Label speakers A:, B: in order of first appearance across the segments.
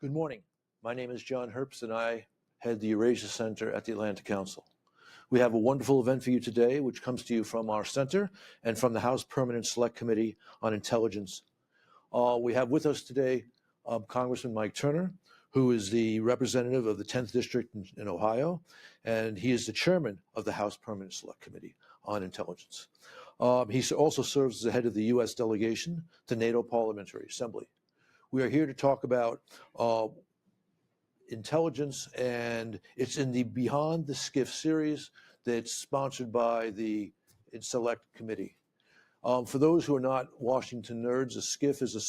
A: Good morning. My name is John Herbst, and I head the Eurasia Center at the Atlantic Council. We have a wonderful event for you today, which comes to you from our center and from the House Permanent Select Committee on Intelligence. We have with us today Congressman Mike Turner, who is the representative of the 10th District in Ohio, and he is the chairman of the House Permanent Select Committee on Intelligence. He also serves as the head of the U.S. delegation to NATO Parliamentary Assembly. We are here to talk about intelligence, and it's in the Beyond the SCIF series that's sponsored by the Select Committee. For those who are not Washington nerds, a SCIF is a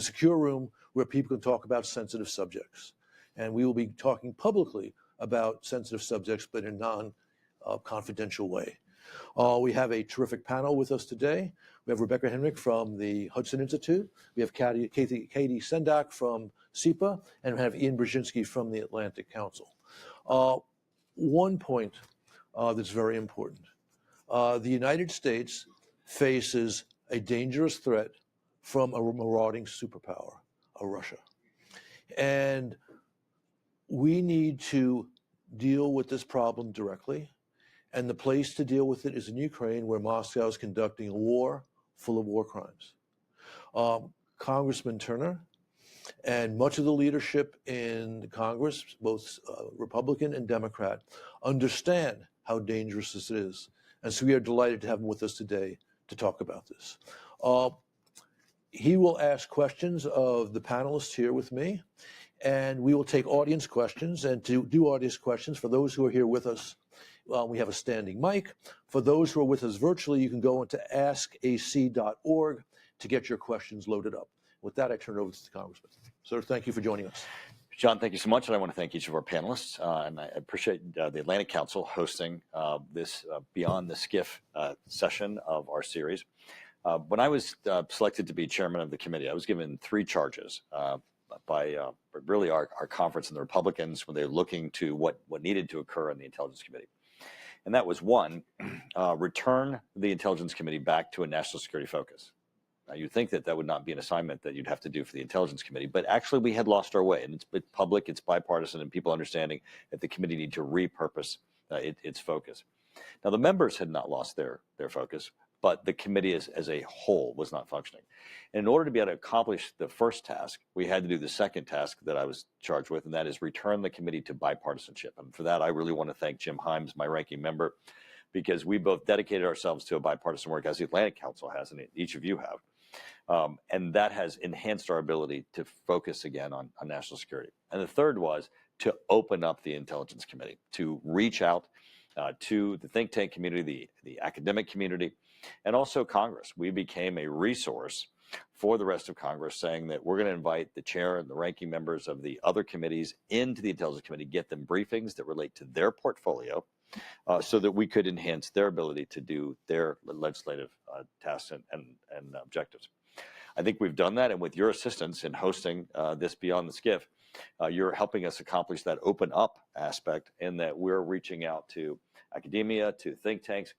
A: secure room where people can talk about sensitive subjects. And we will be talking publicly about sensitive subjects, but in a non-confidential way. We have a terrific panel with us today. We have Rebecca Henrich from the Hudson Institute. We have Katie Sendak from SIPA, and we have Ian Brzezinski from the Atlantic Council. One point that's very important. The United States faces a dangerous threat from a marauding superpower, Russia. And we need to deal with this problem directly. And the place to deal with it is in Ukraine, where Moscow is conducting a war full of war crimes. Congressman Turner and much of the leadership in Congress, both Republican and Democrat, understand how dangerous this is. And so we are delighted to have him with us today to talk about this. He will ask questions of the panelists here with me, and we will take audience questions. And to do audience questions, for those who are here with us, we have a standing mic. For those who are with us virtually, you can go into askac.org to get your questions loaded up. With that, I turn it over to the Congressman. Sir, thank you for joining us.
B: John, thank you so much, and I want to thank each of our panelists, and I appreciate the Atlantic Council hosting this Beyond the SCIF session of our series. When I was selected to be chairman of the committee, I was given three charges by really our conference and the Republicans when they were looking to what needed to occur in the Intelligence Committee. And that was one, return the Intelligence Committee back to a national security focus. You'd think that would not be an assignment that you'd have to do for the Intelligence Committee, but actually we had lost our way, and it's public, it's bipartisan, and people understanding that the committee need to repurpose its focus. Now, the members had not lost their focus, but the committee as a whole was not functioning. And in order to be able to accomplish the first task, we had to do the second task that I was charged with, and that is return the committee to bipartisanship. And for that, I really want to thank Jim Himes, my ranking member, because we both dedicated ourselves to a bipartisan work, as the Atlantic Council has, and each of you have. And that has enhanced our ability to focus again on national security. And the third was to open up the Intelligence Committee, to reach out to the think tank community, the academic community, and also Congress. We became a resource for the rest of Congress, saying that we're going to invite the chair and the ranking members of the other committees into the Intelligence Committee, get them briefings that relate to their portfolio, so that we could enhance their ability to do their legislative tasks and objectives. I think we've done that, and with your assistance in hosting this Beyond the SCIF, you're helping us accomplish that open up aspect, in that we're reaching out to academia, to think tanks.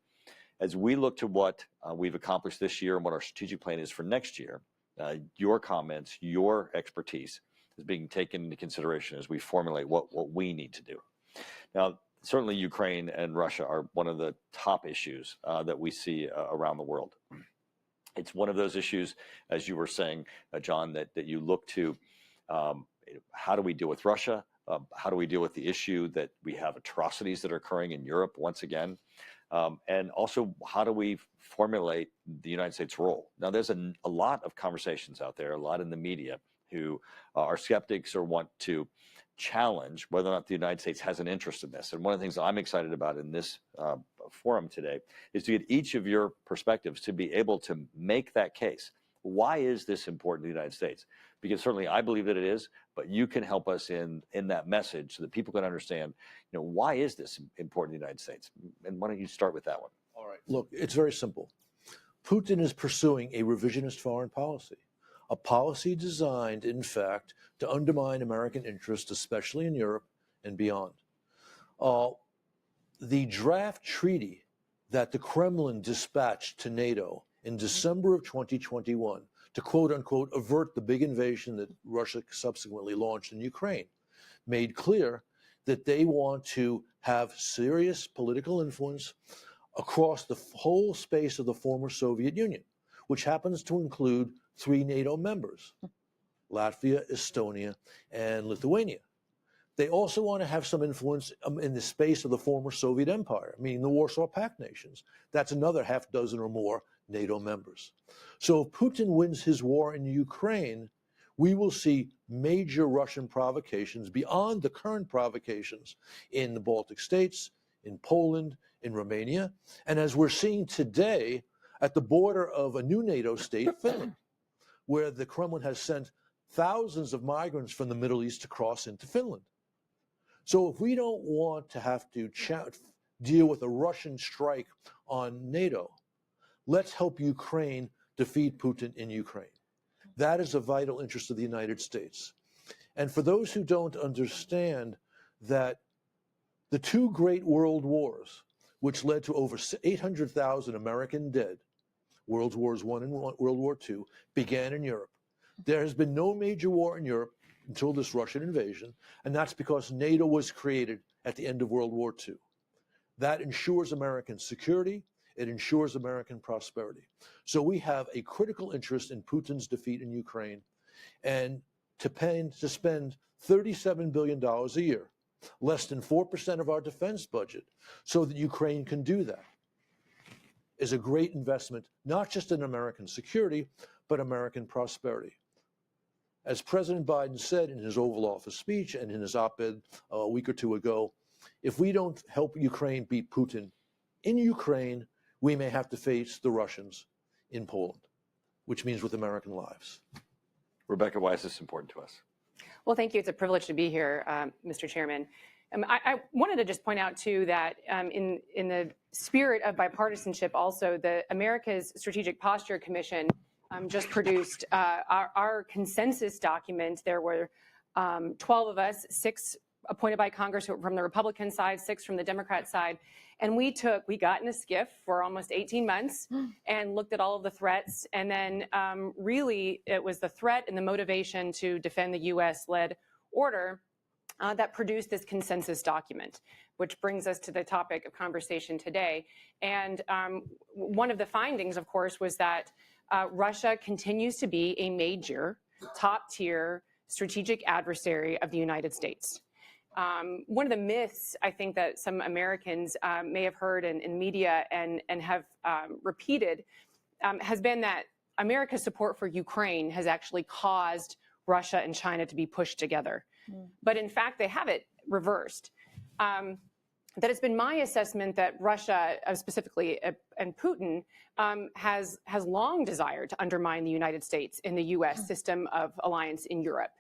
B: As we look to what we've accomplished this year and what our strategic plan is for next year, your comments, your expertise is being taken into consideration as we formulate what we need to do. Now, certainly Ukraine and Russia are one of the top issues that we see around the world. It's one of those issues, as you were saying, John, that you look to, how do we deal with Russia? How do we deal with the issue that we have atrocities that are occurring in Europe once again? And also, how do we formulate the United States' role? Now, there's a lot of conversations out there, a lot in the media, who are skeptics or want to challenge whether or not the United States has an interest in this. And one of the things I'm excited about in this forum today is to get each of your perspectives to be able to make that case. Why is this important to the United States? Because certainly I believe that it is, but you can help us in that message so that people can understand, why is this important to the United States? And why don't you start with that one?
A: All right. Look, it's very simple. Putin is pursuing a revisionist foreign policy, a policy designed, in fact, to undermine American interests, especially in Europe and beyond. The draft treaty that the Kremlin dispatched to NATO in December of 2021 to quote unquote avert the big invasion that Russia subsequently launched in Ukraine, made clear that they want to have serious political influence across the whole space of the former Soviet Union, which happens to include 3 NATO members, Latvia, Estonia, and Lithuania. They also want to have some influence in the space of the former Soviet Empire, meaning the Warsaw Pact nations. That's another half dozen or more NATO members. So if Putin wins his war in Ukraine, we will see major Russian provocations beyond the current provocations in the Baltic states, in Poland, in Romania, and as we're seeing today at the border of a new NATO state, Finland, where the Kremlin has sent thousands of migrants from the Middle East to cross into Finland. So if we don't want to have to deal with a Russian strike on NATO, let's help Ukraine defeat Putin in Ukraine. That is a vital interest of the United States. And for those who don't understand that the 2 great world wars, which led to over 800,000 American dead, World Wars I and World War II, began in Europe. There has been no major war in Europe until this Russian invasion, and that's because NATO was created at the end of World War II. That ensures American security, it ensures American prosperity. So we have a critical interest in Putin's defeat in Ukraine, and to spend $37 billion a year, less than 4% of our defense budget, so that Ukraine can do that, is a great investment, not just in American security, but American prosperity. As President Biden said in his Oval Office speech and in his op-ed a week or 2 ago, if we don't help Ukraine beat Putin in Ukraine, we may have to face the Russians in Poland, which means with American lives.
B: Rebecca, why is this important to us?
C: Well, thank you. It's a privilege to be here, Mr. Chairman. I wanted to just point out, too, that in the spirit of bipartisanship, also, the America's Strategic Posture Commission just produced our consensus document. There were 12 of us, 6 appointed by Congress from the Republican side, 6 from the Democrat side. And we got in a SCIF for almost 18 months and looked at all of the threats. And then really it was the threat and the motivation to defend the U.S.-led order that produced this consensus document, which brings us to the topic of conversation today. And one of the findings, of course, was that Russia continues to be a major, top-tier strategic adversary of the United States. One of the myths, I think, that some Americans may have heard in media and have repeated has been that America's support for Ukraine has actually caused Russia and China to be pushed together. But in fact, they have it reversed. That it's been my assessment that Russia, specifically, and Putin, has long desired to undermine the United States in the U.S. system of alliance in Europe,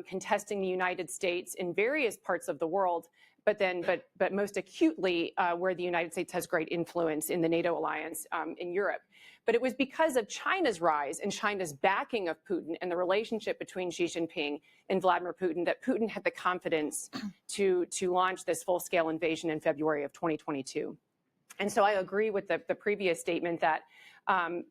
C: contesting the United States in various parts of the world, but most acutely where the United States has great influence in the NATO alliance in Europe. But it was because of China's rise and China's backing of Putin and the relationship between Xi Jinping and Vladimir Putin that Putin had the confidence to launch this full-scale invasion in February of 2022. And so I agree with the previous statement that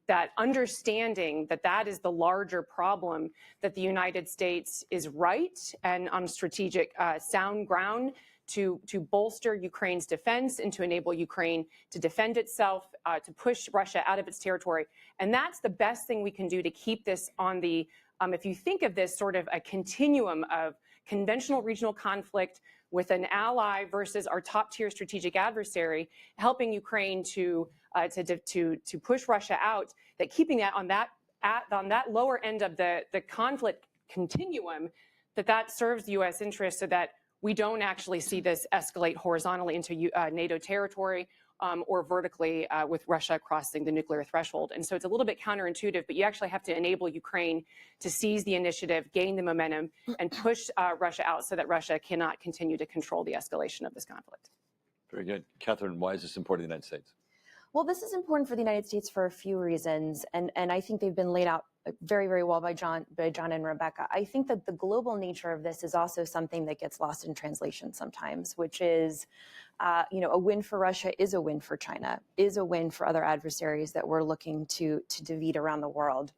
C: that understanding that is the larger problem, that the United States is right and on strategic sound ground to bolster Ukraine's defense and to enable Ukraine to defend itself, to push Russia out of its territory. And that's the best thing we can do to keep this on the, if you think of this sort of a continuum of conventional regional conflict with an ally versus our top tier strategic adversary, helping Ukraine to push Russia out, that keeping that on that lower end of the conflict continuum, that serves the U.S. interest so that we don't actually see this escalate horizontally into NATO territory or vertically with Russia crossing the nuclear threshold. And so it's a little bit counterintuitive, but you actually have to enable Ukraine to seize the initiative, gain the momentum, and push Russia out so that Russia cannot continue to control the escalation of this conflict.
B: Very good. Catherine, why is this important to the United States?
D: Well, this is important for the United States for a few reasons, and I think they've been laid out very, very well by John and Rebecca. I think that the global nature of this is also something that gets lost in translation sometimes, which is, a win for Russia is a win for China, is a win for other adversaries that we're looking to defeat around the world.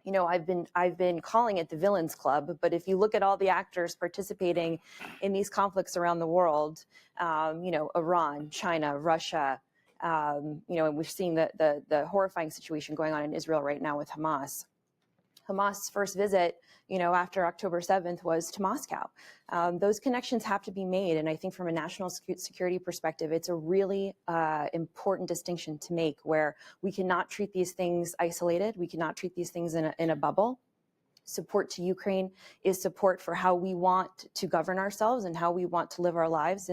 D: you know, I've been calling it the villains club, but if you look at all the actors participating in these conflicts around the world, you know, Iran, China, Russia, you know, and we're seeing the horrifying situation going on in Israel right now with Hamas. Hamas' first visit, you know, after October 7th was to Moscow. Those connections have to be made. And I think from a national security perspective, it's a really important distinction to make, where we cannot treat these things isolated. We cannot treat these things in a bubble. Support to Ukraine is support for how we want to govern ourselves and how we want to live our lives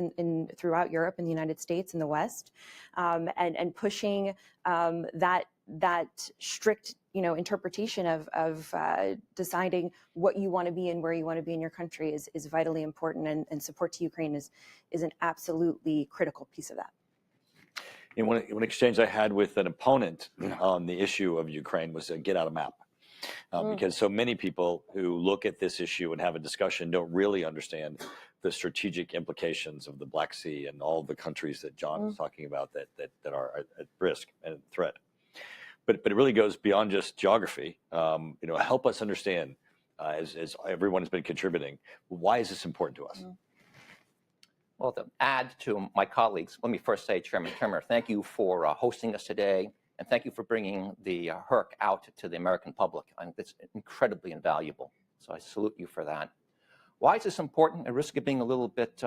D: throughout Europe and the United States and the West, and pushing that strict, you know, interpretation of deciding what you want to be and where you want to be in your country is vitally important, and support to Ukraine is an absolutely critical piece of that.
B: In one exchange I had with an opponent on the issue of Ukraine was get out a map. Because so many people who look at this issue and have a discussion don't really understand the strategic implications of the Black Sea and all the countries that John was talking about that are at risk and threat. But it really goes beyond just geography. You know, help us understand, as everyone has been contributing, why is this important to us?
E: Well, to add to my colleagues, let me first say, Chairman Trimmer, thank you for hosting us today. And thank you for bringing the HERC out to the American public. I think it's incredibly invaluable. So I salute you for that. Why is this important? At risk of being a little bit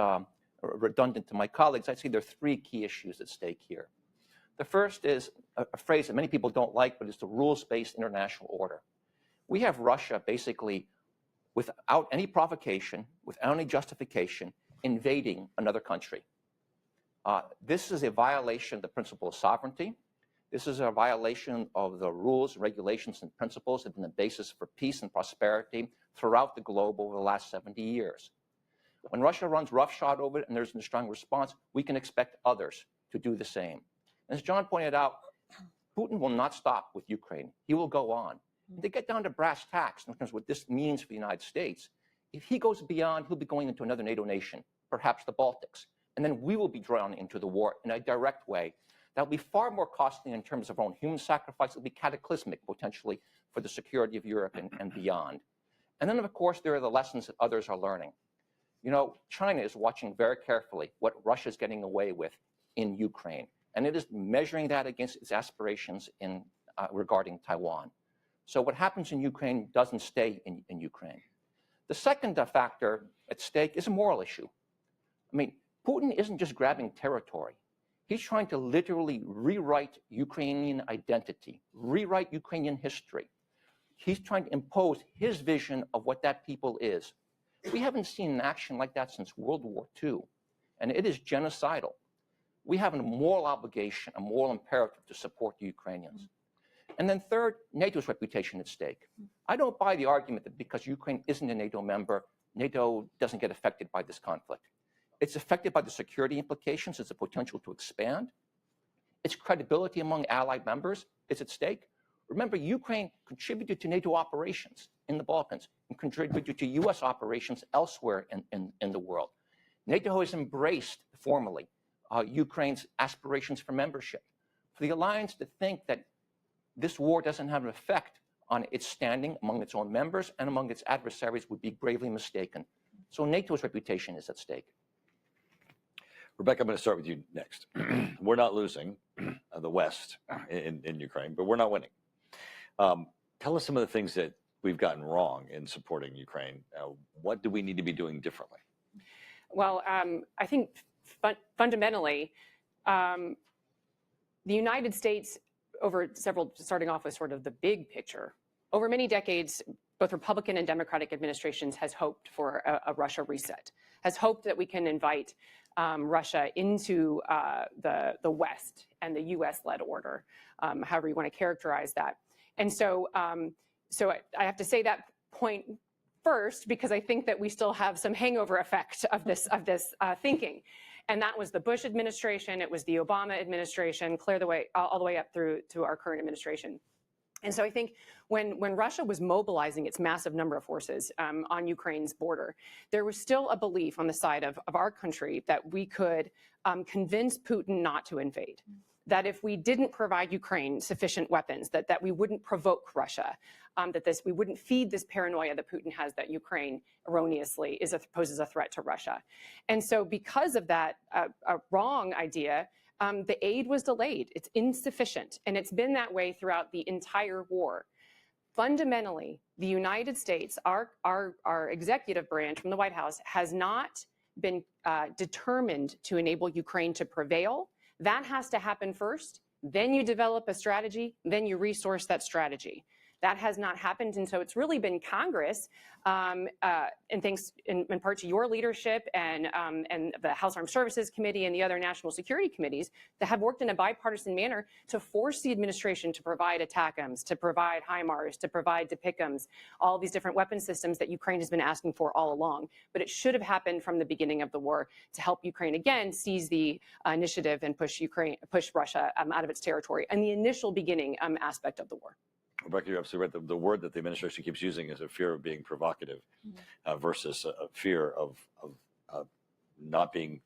E: redundant to my colleagues, I'd say there are three key issues at stake here. The first is a phrase that many people don't like, but it's the rules-based international order. We have Russia basically, without any provocation, without any justification, invading another country. This is a violation of the principle of sovereignty. This is a violation of the rules, regulations, and principles that have been the basis for peace and prosperity throughout the globe over the last 70 years. When Russia runs roughshod over it and there's a strong response, we can expect others to do the same. As John pointed out, Putin will not stop with Ukraine. He will go on. To get down to brass tacks in terms of what this means for the United States, if he goes beyond, he'll be going into another NATO nation, perhaps the Baltics, and then we will be drawn into the war in a direct way. That will be far more costly in terms of our own human sacrifice. It will be cataclysmic, potentially, for the security of Europe and beyond. And then, of course, there are the lessons that others are learning. You know, China is watching very carefully what Russia is getting away with in Ukraine. And it is measuring that against its aspirations regarding Taiwan. So what happens in Ukraine doesn't stay in Ukraine. The second factor at stake is a moral issue. I mean, Putin isn't just grabbing territory. He's trying to literally rewrite Ukrainian identity, rewrite Ukrainian history. He's trying to impose his vision of what that people is. We haven't seen an action like that since World War II, and it is genocidal. We have a moral obligation, a moral imperative to support the Ukrainians. And then third, NATO's reputation at stake. I don't buy the argument that because Ukraine isn't a NATO member, NATO doesn't get affected by this conflict. It's affected by the security implications. It's a potential to expand. Its credibility among allied members is at stake. Remember, Ukraine contributed to NATO operations in the Balkans and contributed to U.S. operations elsewhere in the world. NATO has embraced formally Ukraine's aspirations for membership. For the alliance to think that this war doesn't have an effect on its standing among its own members and among its adversaries would be gravely mistaken. So NATO's reputation is at stake.
B: Rebecca, I'm going to start with you next. We're not losing the West in Ukraine, but we're not winning. Tell us some of the things that we've gotten wrong in supporting Ukraine. What do we need to be doing differently?
C: Well, I think fundamentally, the United States, starting off with sort of the big picture, over many decades, both Republican and Democratic administrations has hoped for a Russia reset, has hoped that we can invite Russia into the West and the U.S.-led order, however you want to characterize that. And so, I have to say that point first because I think that we still have some hangover effect of this thinking. And that was the Bush administration, it was the Obama administration, clear the way all the way up through to our current administration. And so I think when Russia was mobilizing its massive number of forces on Ukraine's border, there was still a belief on the side of our country that we could convince Putin not to invade. that if we didn't provide Ukraine sufficient weapons, that we wouldn't provoke Russia, that we wouldn't feed this paranoia that Putin has that Ukraine erroneously poses a threat to Russia. And so because of that wrong idea, the aid was delayed. It's insufficient. And it's been that way throughout the entire war. Fundamentally, the United States, our executive branch from the White House, has not been determined to enable Ukraine to prevail. That has to happen first. Then you develop a strategy. Then you resource that strategy. That has not happened. And so it's really been Congress, and thanks in part to your leadership and the House Armed Services Committee and the other national security committees that have worked in a bipartisan manner to force the administration to provide ATACMS, to provide HIMARS, to provide DPICMs, all these different weapon systems that Ukraine has been asking for all along. But it should have happened from the beginning of the war to help Ukraine again seize the initiative and push Russia out of its territory and the initial beginning aspect of the war.
B: Rebecca, you're absolutely right. The word that the administration keeps using is a fear of being provocative versus a fear of not being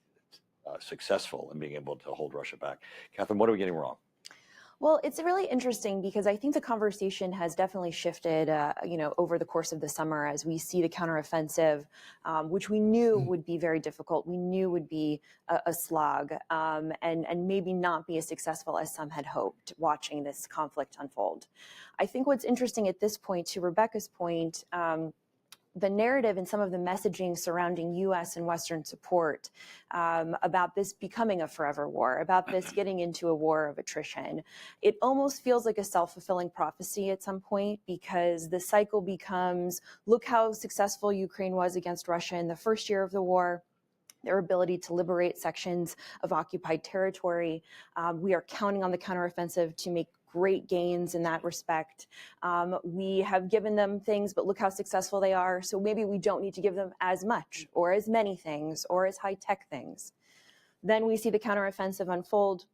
B: successful in being able to hold Russia back. Catherine, what are we getting wrong?
D: Well, it's really interesting because I think the conversation has definitely shifted, over the course of the summer as we see the counteroffensive, which we knew would be very difficult. We knew would be a slog and maybe not be as successful as some had hoped watching this conflict unfold. I think what's interesting at this point, to Rebecca's point, the narrative and some of the messaging surrounding U.S. and Western support about this becoming a forever war, about this getting into a war of attrition, it almost feels like a self-fulfilling prophecy at some point, because the cycle becomes, look how successful Ukraine was against Russia in the first year of the war, their ability to liberate sections of occupied territory. We are counting on the counteroffensive to make great gains in that respect. We have given them things, but look how successful they are. So maybe we don't need to give them as much or as many things or as high-tech things. Then we see the counteroffensive unfold.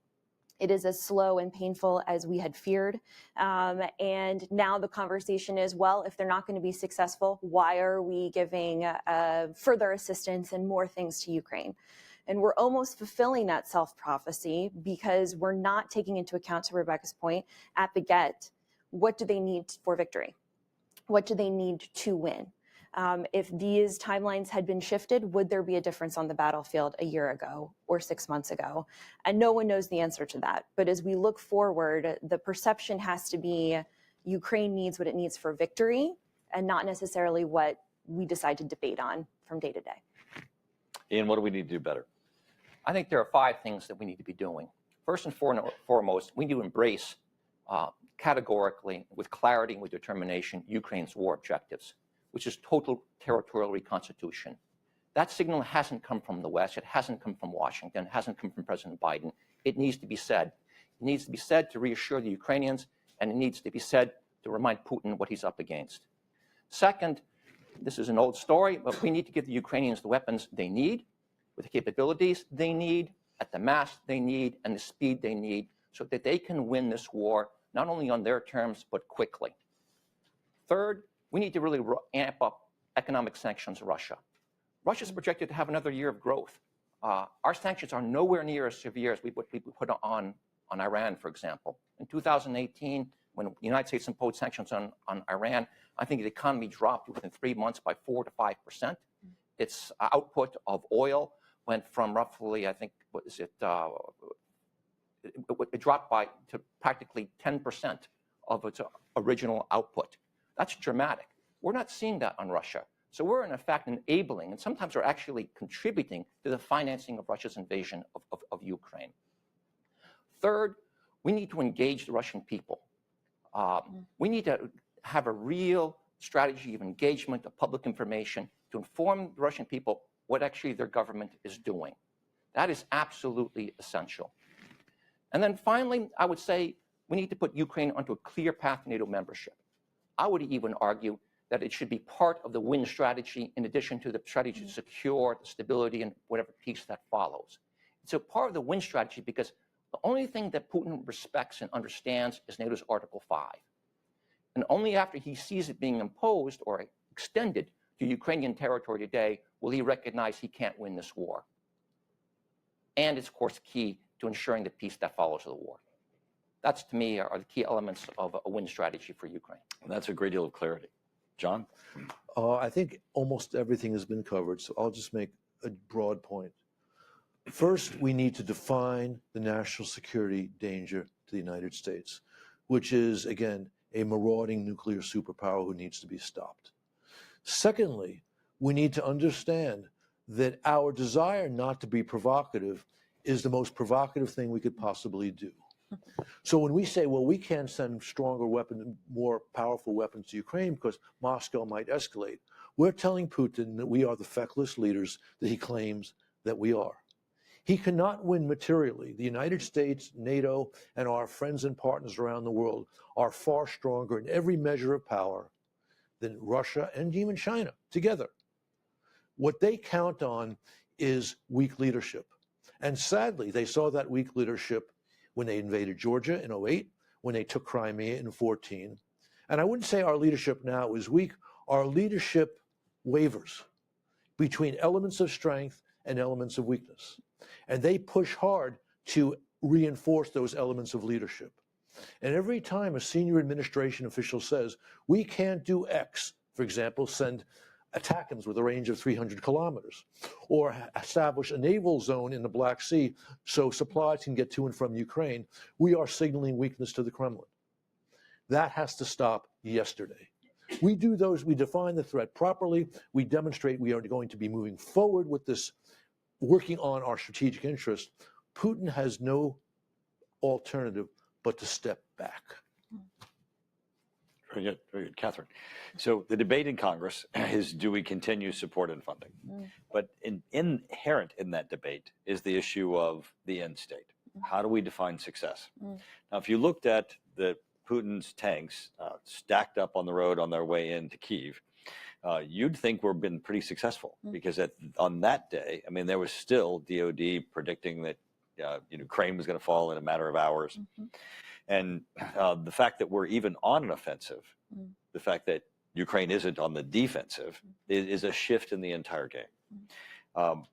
D: It is as slow and painful as we had feared. And now the conversation is, well, if they're not going to be successful, why are we giving further assistance and more things to Ukraine? And we're almost fulfilling that self-prophecy because we're not taking into account, to Rebecca's point, at the get, what do they need for victory? What do they need to win? If these timelines had been shifted, would there be a difference on the battlefield a year ago or 6 months ago? And no one knows the answer to that. But as we look forward, the perception has to be Ukraine needs what it needs for victory and not necessarily what we decide to debate on from day to day.
B: Ian, what do we need to do better?
E: I think there are 5 things that we need to be doing. First and foremost, we need to embrace categorically, with clarity and with determination, Ukraine's war objectives, which is total territorial reconstitution. That signal hasn't come from the West. It hasn't come from Washington. It hasn't come from President Biden. It needs to be said. It needs to be said to reassure the Ukrainians, and it needs to be said to remind Putin what he's up against. Second, this is an old story, but we need to give the Ukrainians the weapons they need, with the capabilities they need, at the mass they need, and the speed they need, so that they can win this war, not only on their terms, but quickly. Third, we need to really amp up economic sanctions of Russia. Russia's projected to have another year of growth. Our sanctions are nowhere near as severe as we put on Iran, for example. In 2018, when the United States imposed sanctions on Iran, I think the economy dropped within 3 months by 4 to 5%. Its output of oil went from roughly, I think, it dropped to practically 10% of its original output. That's dramatic. We're not seeing that on Russia. So we're, in effect, enabling, and sometimes we're actually contributing to the financing of Russia's invasion of Ukraine. Third, we need to engage the Russian people. We need to have a real strategy of engagement, of public information, to inform the Russian people what actually their government is doing. That is absolutely essential. And then finally, I would say we need to put Ukraine onto a clear path to NATO membership. I would even argue that it should be part of the win strategy in addition to the strategy to secure the stability and whatever peace that follows. It's a part of the win strategy because the only thing that Putin respects and understands is NATO's Article 5. And only after he sees it being imposed or extended to Ukrainian territory today will he recognize he can't win this war. And it's, of course, key to ensuring the peace that follows the war. That's, to me, are the key elements of a win strategy for Ukraine.
B: That's a great deal of clarity. John?
A: I think almost everything has been covered, so I'll just make a broad point. First, we need to define the national security danger to the United States, which is, again, a marauding nuclear superpower who needs to be stopped. Secondly, we need to understand that our desire not to be provocative is the most provocative thing we could possibly do. So when we say, well, we can't send stronger weapons, more powerful weapons to Ukraine because Moscow might escalate, we're telling Putin that we are the feckless leaders that he claims that we are. He cannot win materially. The United States, NATO, and our friends and partners around the world are far stronger in every measure of power than Russia and even China together. What they count on is weak leadership. And sadly, they saw that weak leadership when they invaded Georgia in 2008, when they took Crimea in 2014. And I wouldn't say our leadership now is weak. Our leadership wavers between elements of strength and elements of weakness. And they push hard to reinforce those elements of leadership. And every time a senior administration official says, we can't do X, for example, send ATACMS with a range of 300 kilometers, or establish a naval zone in the Black Sea so supplies can get to and from Ukraine, we are signaling weakness to the Kremlin. That has to stop yesterday. We do those, we define the threat properly, we demonstrate we are going to be moving forward with this, working on our strategic interest. Putin has no alternative but to step back.
B: Very good, very good. Catherine. So the debate in Congress is, do we continue support and funding? But inherent in that debate is the issue of the end state. How do we define success? Now, if you looked at Putin's tanks stacked up on the road on their way into Kyiv, you'd think we've been pretty successful because on that day, I mean, there was still DOD predicting that Ukraine was going to fall in a matter of hours. And the fact that we're even on an offensive, the fact that Ukraine isn't on the defensive, is a shift in the entire game.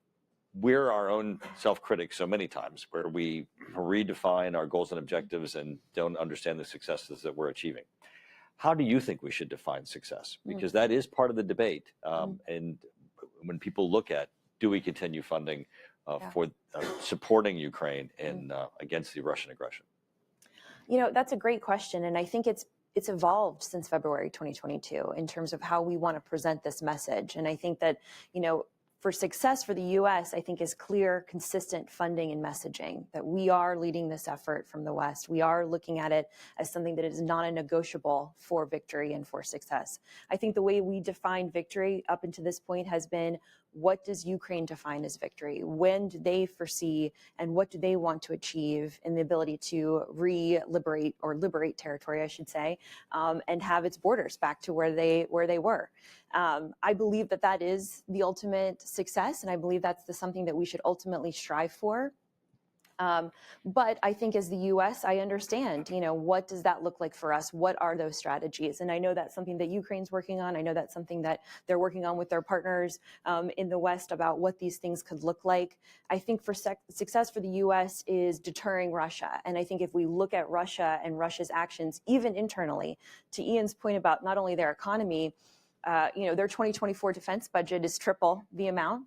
B: We're our own self-critics so many times, where we redefine our goals and objectives and don't understand the successes that we're achieving. How do you think we should define success? Because that is part of the debate. And when people look at, do we continue funding for supporting Ukraine in against the Russian aggression?
D: You know, that's a great question. And I think it's evolved since February 2022 in terms of how we want to present this message. And I think that, for success for the U.S., I think is clear, consistent funding and messaging, that we are leading this effort from the West. We are looking at it as something that is non-negotiable for victory and for success. I think the way we define victory up until this point has been, what does Ukraine define as victory? When do they foresee and what do they want to achieve in the ability to liberate territory, I should say, and have its borders back to where they were. I believe that is the ultimate success, and I believe that's something that we should ultimately strive for. But I think as the U.S., I understand, what does that look like for us? What are those strategies? And I know that's something that Ukraine's working on. I know that's something that they're working on with their partners in the West about what these things could look like. I think for success for the U.S. is deterring Russia. And I think if we look at Russia and Russia's actions, even internally, to Ian's point about not only their economy, their 2024 defense budget is triple the amount.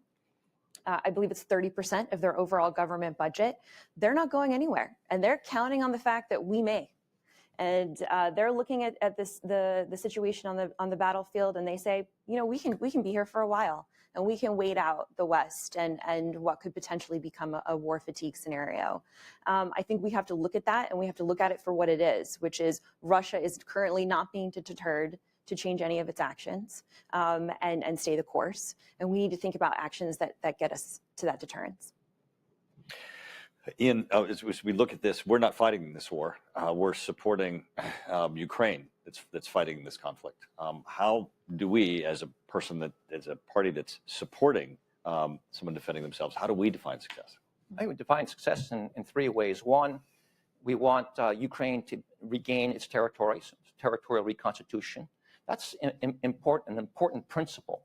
D: I believe it's 30% of their overall government budget. They're not going anywhere, and they're counting on the fact that we may. And they're looking at the situation on the battlefield, and they say, we can be here for a while, and we can wait out the West and what could potentially become a war fatigue scenario. I think we have to look at that, and we have to look at it for what it is, which is Russia is currently not being deterred to change any of its actions and stay the course. And we need to think about actions that get us to that deterrence.
B: Ian, as we look at this, we're not fighting this war. We're supporting Ukraine that's fighting this conflict. How do we, as a party that's supporting someone defending themselves, how do we define success?
E: I would define success in three ways. One, we want Ukraine to regain its territories, territorial reconstitution. That's an important principle,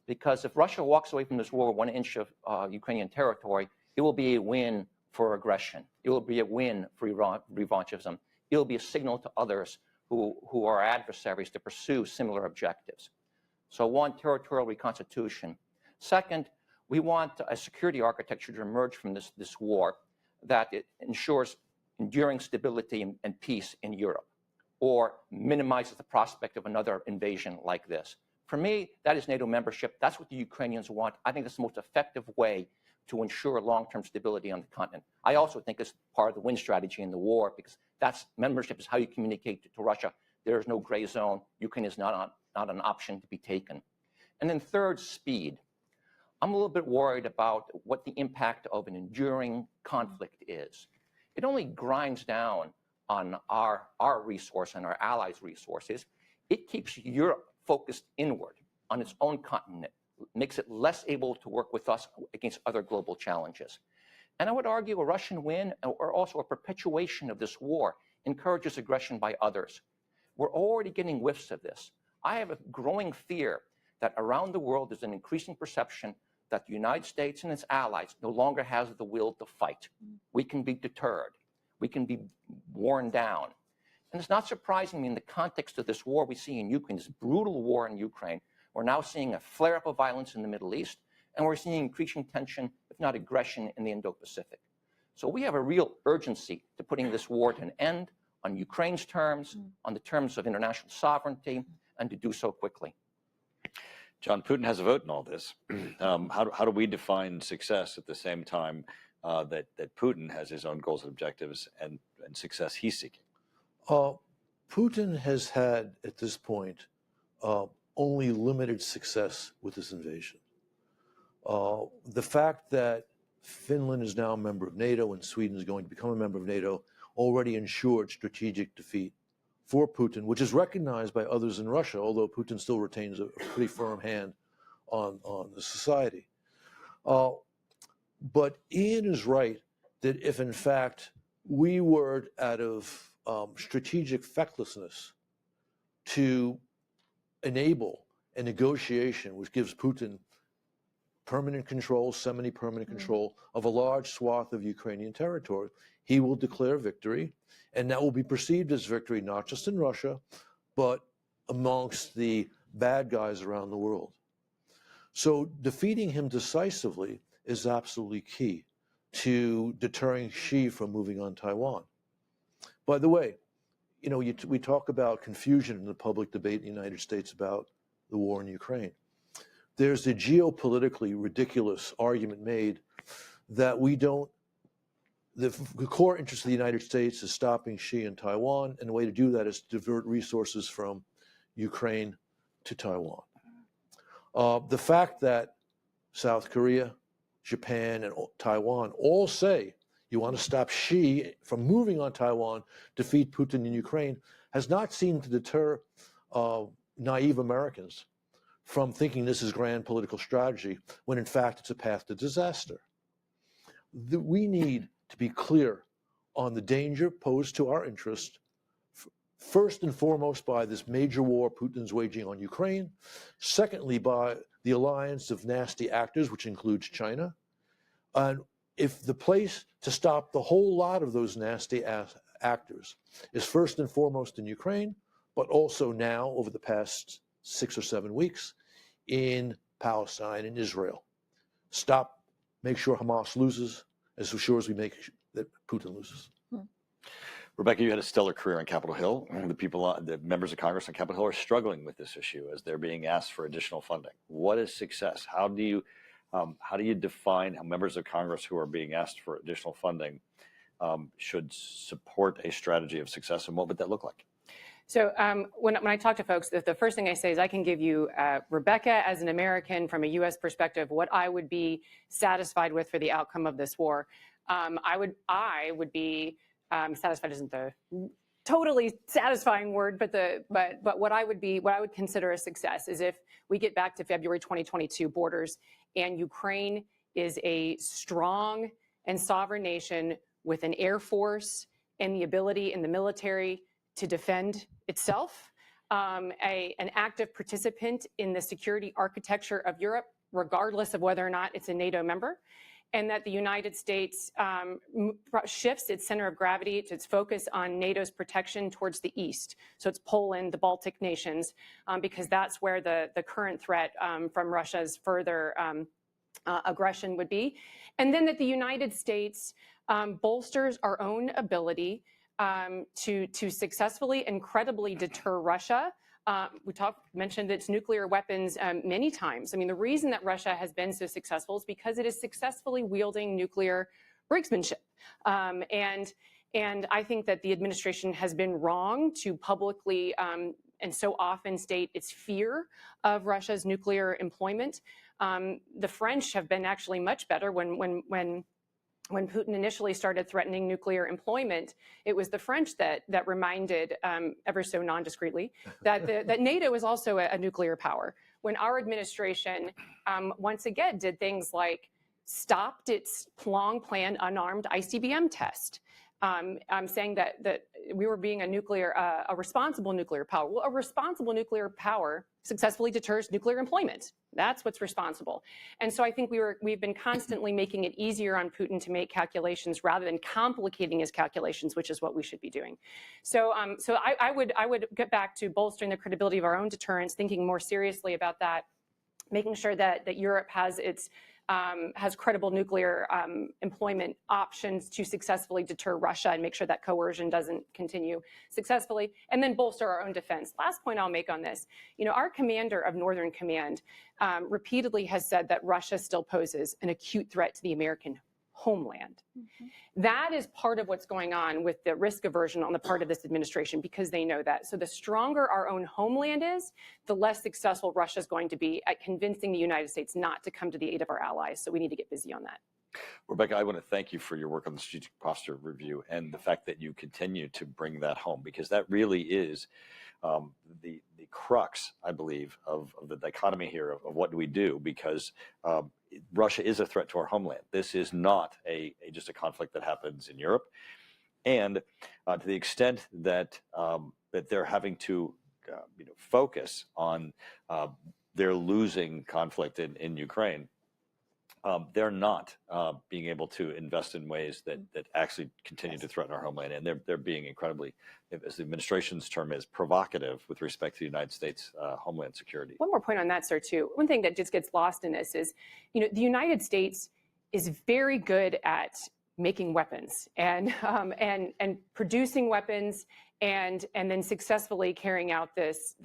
E: because if Russia walks away from this war 1 inch of Ukrainian territory, it will be a win for aggression. It will be a win for revanchism. It will be a signal to others who are adversaries to pursue similar objectives. So one, territorial reconstitution. Second, we want a security architecture to emerge from this war that it ensures enduring stability and peace in Europe, or minimizes the prospect of another invasion like this. For me, that is NATO membership. That's what the Ukrainians want. I think it's the most effective way to ensure long-term stability on the continent. I also think it's part of the win strategy in the war, because that's membership is how you communicate to Russia. There is no gray zone. Ukraine is not an option to be taken. And then third, speed. I'm a little bit worried about what the impact of an enduring conflict is. It only grinds down on our resource and our allies' resources. It keeps Europe focused inward on its own continent, makes it less able to work with us against other global challenges. And I would argue a Russian win, or also a perpetuation of this war, encourages aggression by others. We're already getting whiffs of this. I have a growing fear that around the world there's an increasing perception that the United States and its allies no longer has the will to fight. We can be deterred. We can be worn down. And it's not surprising me in the context of this war we see in Ukraine, this brutal war in Ukraine. We're now seeing a flare-up of violence in the Middle East, and we're seeing increasing tension, if not aggression, in the Indo-Pacific. So we have a real urgency to putting this war to an end on Ukraine's terms, on the terms of international sovereignty, and to do so quickly.
B: John, Putin has a vote in all this. How do we define success at the same time that Putin has his own goals and objectives and success he's seeking?
A: Putin has had, at this point, only limited success with this invasion. The fact that Finland is now a member of NATO and Sweden is going to become a member of NATO already ensured strategic defeat for Putin, which is recognized by others in Russia, although Putin still retains a pretty firm hand on the society. But Ian is right that if, in fact, we were out of strategic fecklessness to enable a negotiation which gives Putin permanent control, semi-permanent control of a large swath of Ukrainian territory, he will declare victory, and that will be perceived as victory not just in Russia, but amongst the bad guys around the world. So defeating him decisively is absolutely key to deterring Xi from moving on Taiwan. By the way, you know, we talk about confusion in the public debate in the United States about the war in Ukraine. There's the geopolitically ridiculous argument made that the core interest of the United States is stopping Xi in Taiwan, and the way to do that is to divert resources from Ukraine to Taiwan. The fact that South Korea, Japan, and Taiwan all say you want to stop Xi from moving on Taiwan, defeat Putin in Ukraine, has not seemed to deter naive Americans from thinking this is grand political strategy, when in fact it's a path to disaster. We need to be clear on the danger posed to our interest, first and foremost by this major war Putin's waging on Ukraine, secondly by the alliance of nasty actors, which includes China. And if the place to stop the whole lot of those nasty actors is first and foremost in Ukraine, but also now over the past 6 or 7 weeks in Palestine and Israel. Make sure Hamas loses as sure as we make that Putin loses.
B: Rebecca, you had a stellar career on Capitol Hill. The members of Congress on Capitol Hill are struggling with this issue as they're being asked for additional funding. What is success? How do you define how members of Congress who are being asked for additional funding should support a strategy of success, and what would that look like?
C: So when I talk to folks, the first thing I say is I can give you, Rebecca, as an American from a U.S. perspective, what I would be satisfied with for the outcome of this war. I would be satisfied isn't the totally satisfying word, but what I would consider a success is if we get back to February 2022 borders and Ukraine is a strong and sovereign nation with an air force and the ability in the military to defend itself, an active participant in the security architecture of Europe, regardless of whether or not it's a NATO member, and that the United States shifts its center of gravity to its focus on NATO's protection towards the east. So it's Poland, the Baltic nations, because that's where the current threat from Russia's further aggression would be. And then that the United States bolsters our own ability to successfully and credibly deter Russia. We mentioned its nuclear weapons many times. I mean, the reason that Russia has been so successful is because it is successfully wielding nuclear brinksmanship. And I think that the administration has been wrong to publicly and so often state its fear of Russia's nuclear employment. The French have been actually much better when Putin initially started threatening nuclear employment. It was the French that reminded, ever so non-discreetly, that NATO is also a nuclear power. When our administration once again did things like stopped its long-planned unarmed ICBM test, saying that we were being a responsible nuclear power. Well, a responsible nuclear power successfully deters nuclear employment. That's what's responsible. And so I think we've been constantly making it easier on Putin to make calculations rather than complicating his calculations, which is what we should be doing. So I would get back to bolstering the credibility of our own deterrence, thinking more seriously about that, making sure that Europe has credible nuclear employment options to successfully deter Russia and make sure that coercion doesn't continue successfully, and then bolster our own defense. Last point I'll make on this, our commander of Northern Command repeatedly has said that Russia still poses an acute threat to the American homeland. Mm-hmm. That is part of what's going on with the risk aversion on the part of this administration, because they know that. So the stronger our own homeland is, the less successful Russia is going to be at convincing the United States not to come to the aid of our allies. So we need to get busy on that.
B: Rebecca, I want to thank you for your work on the Strategic Posture Review and the fact that you continue to bring that home, because that really is the crux, I believe, of the dichotomy here of what do we do, because Russia is a threat to our homeland. This is not just a conflict that happens in Europe. And to the extent that they're having to focus on their losing conflict in Ukraine, they're not being able to invest in ways that actually continue to threaten our homeland. And they're being incredibly, as the administration's term is, provocative with respect to the United States homeland security.
C: One more point on that, sir, too. One thing that just gets lost in this is, the United States is very good at making weapons and producing weapons and then successfully carrying out this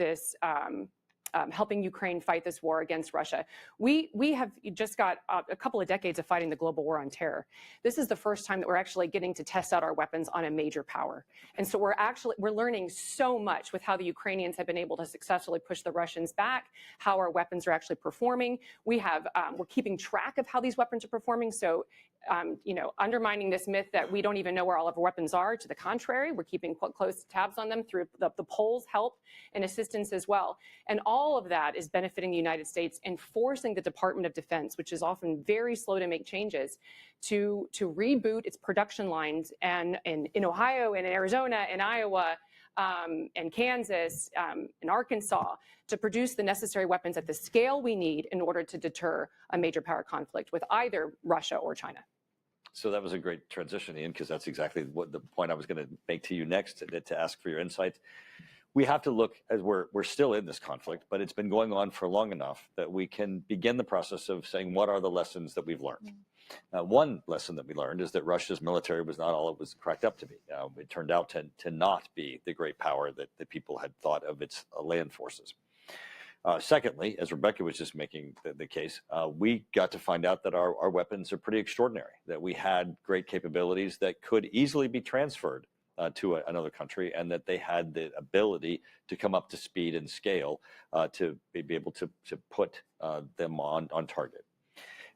C: helping Ukraine fight this war against Russia. We have just got a couple of decades of fighting the global war on terror. This is the first time that we're actually getting to test out our weapons on a major power. And so we're learning so much with how the Ukrainians have been able to successfully push the Russians back, how our weapons are actually performing. We're keeping track of how these weapons are performing. So, undermining this myth that we don't even know where all of our weapons are. To the contrary, we're keeping close tabs on them through the polls' help and assistance as well. And all of that is benefiting the United States and forcing the Department of Defense, which is often very slow to make changes, to reboot its production lines and in Ohio and in Arizona and Iowa and Kansas and Arkansas to produce the necessary weapons at the scale we need in order to deter a major power conflict with either Russia or China.
B: So that was a great transition, Ian, because that's exactly what the point I was going to make to you next, to ask for your insights. We have to look, as we're still in this conflict, but it's been going on for long enough that we can begin the process of saying, what are the lessons that we've learned? One lesson that we learned is that Russia's military was not all it was cracked up to be. It turned out to not be the great power that people had thought of its land forces. Secondly, as Rebecca was just making the case, we got to find out that our weapons are pretty extraordinary, that we had great capabilities that could easily be transferred to another country, and that they had the ability to come up to speed and scale to be able to put them on target.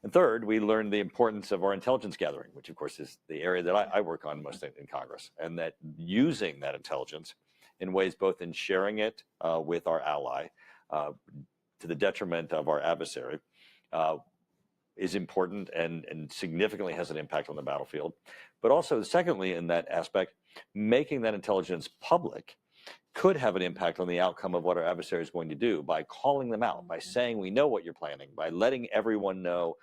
B: And third, we learned the importance of our intelligence gathering, which of course is the area that I work on most in Congress, and that using that intelligence in ways both in sharing it with our ally to the detriment of our adversary is important and significantly has an impact on the battlefield. But also, secondly, in that aspect, making that intelligence public could have an impact on the outcome of what our adversary is going to do by calling them out, by saying we know what you're planning, by letting everyone know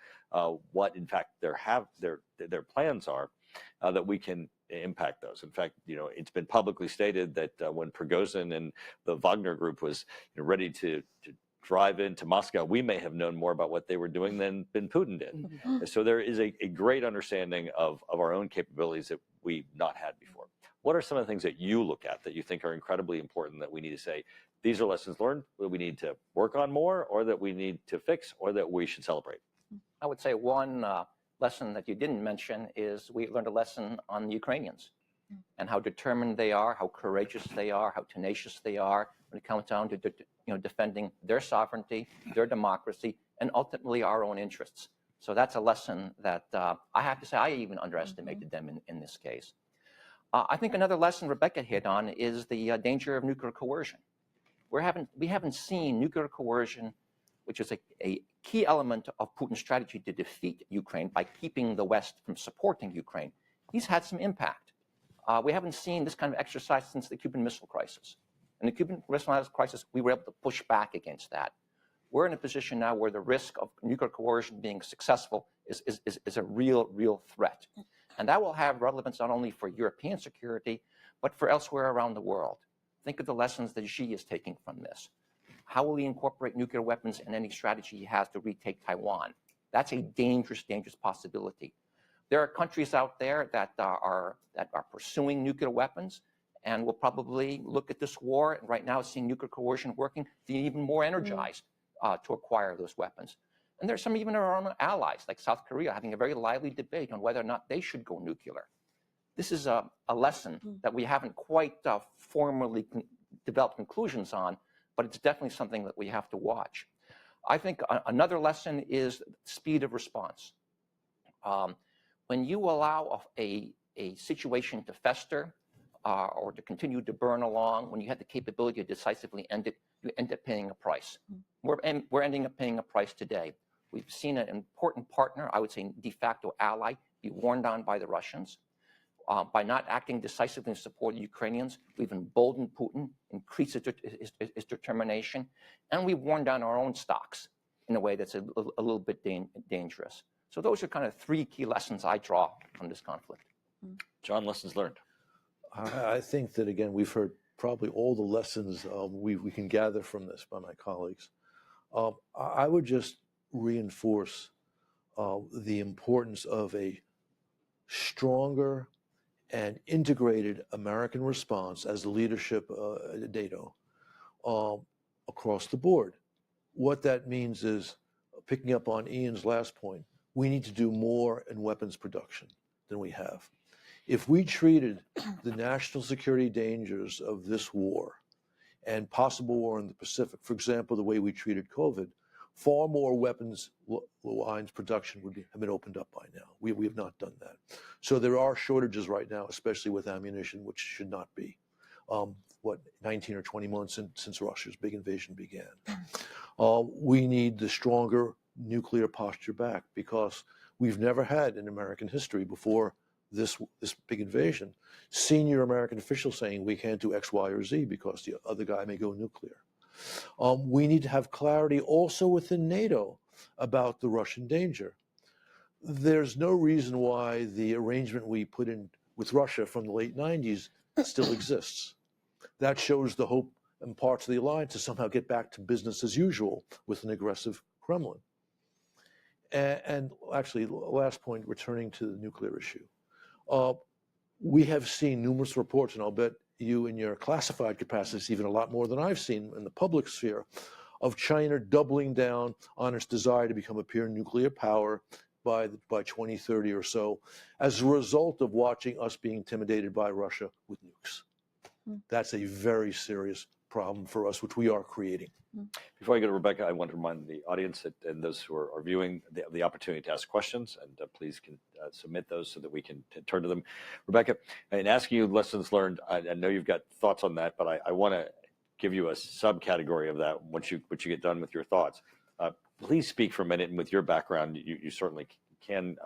B: what in fact their plans are, that we can impact those. In fact, it's been publicly stated that when Prigozhin and the Wagner group was ready to drive into Moscow, we may have known more about what they were doing than Putin did. And so there is a great understanding of our own capabilities that we've not had before. What are some of the things that you look at that you think are incredibly important that we need to say, these are lessons learned that we need to work on more, or that we need to fix, or that we should celebrate?
E: I would say one lesson that you didn't mention is we learned a lesson on the Ukrainians and how determined they are, how courageous they are, how tenacious they are when it comes down to defending their sovereignty, their democracy, and ultimately our own interests. So that's a lesson that I have to say I even underestimated them in this case. I think another lesson Rebecca hit on is the danger of nuclear coercion. We haven't seen nuclear coercion, which is a key element of Putin's strategy to defeat Ukraine by keeping the West from supporting Ukraine. He's had some impact. We haven't seen this kind of exercise since the Cuban Missile Crisis. In the Cuban Missile Crisis, we were able to push back against that. We're in a position now where the risk of nuclear coercion being successful is a real threat. And that will have relevance not only for European security, but for elsewhere around the world. Think of the lessons that Xi is taking from this. How will he incorporate nuclear weapons in any strategy he has to retake Taiwan? That's a dangerous possibility. There are countries out there that are pursuing nuclear weapons and will probably look at this war, and right now seeing nuclear coercion working, being even more energized to acquire those weapons. And there's some even our own allies, like South Korea, having a very lively debate on whether or not they should go nuclear. This is a lesson that we haven't quite formally developed conclusions on, but it's definitely something that we have to watch. I think another lesson is speed of response. When you allow a situation to fester or to continue to burn along, when you have the capability to decisively end it, you end up paying a price. We're ending up paying a price today. We've seen an important partner, I would say de facto ally, be worn down by the Russians. By not acting decisively in support of the Ukrainians, we've emboldened Putin, increased his determination, and we've worn down our own stocks in a way that's a little bit dangerous. So those are kind of three key lessons I draw from this conflict.
B: John, lessons learned.
A: I think that, again, we've heard probably all the lessons we can gather from this by my colleagues. I would just reinforce the importance of a stronger and integrated American response as the leadership at NATO across the board. What that means is, picking up on Ian's last point, we need to do more in weapons production than we have. If we treated the national security dangers of this war and possible war in the Pacific, for example, the way we treated COVID, far more weapons lines production would have been opened up by now. We have not done that. So there are shortages right now, especially with ammunition, which should not be. 19 or 20 months since Russia's big invasion began. We need the stronger nuclear posture back, because we've never had in American history before this big invasion senior American officials saying we can't do X, Y, or Z because the other guy may go nuclear. We need to have clarity also within NATO about the Russian danger. There's no reason why the arrangement we put in with Russia from the late 90s still exists. That shows the hope in parts of the alliance to somehow get back to business as usual with an aggressive Kremlin. And actually, last point, returning to the nuclear issue. We have seen numerous reports, and I'll bet you in your classified capacities even a lot more than I've seen in the public sphere, of China doubling down on its desire to become a pure nuclear power by 2030 or so, as a result of watching us being intimidated by Russia with nukes. That's a very serious problem for us, which we are creating.
B: Before I go to Rebecca, I want to remind the audience and those who are viewing the opportunity to ask questions, and please can submit those so that we can turn to them. Rebecca, in asking you lessons learned, I know you've got thoughts on that, but I want to give you a subcategory of that once you get done with your thoughts. Please speak for a minute, and with your background, you certainly can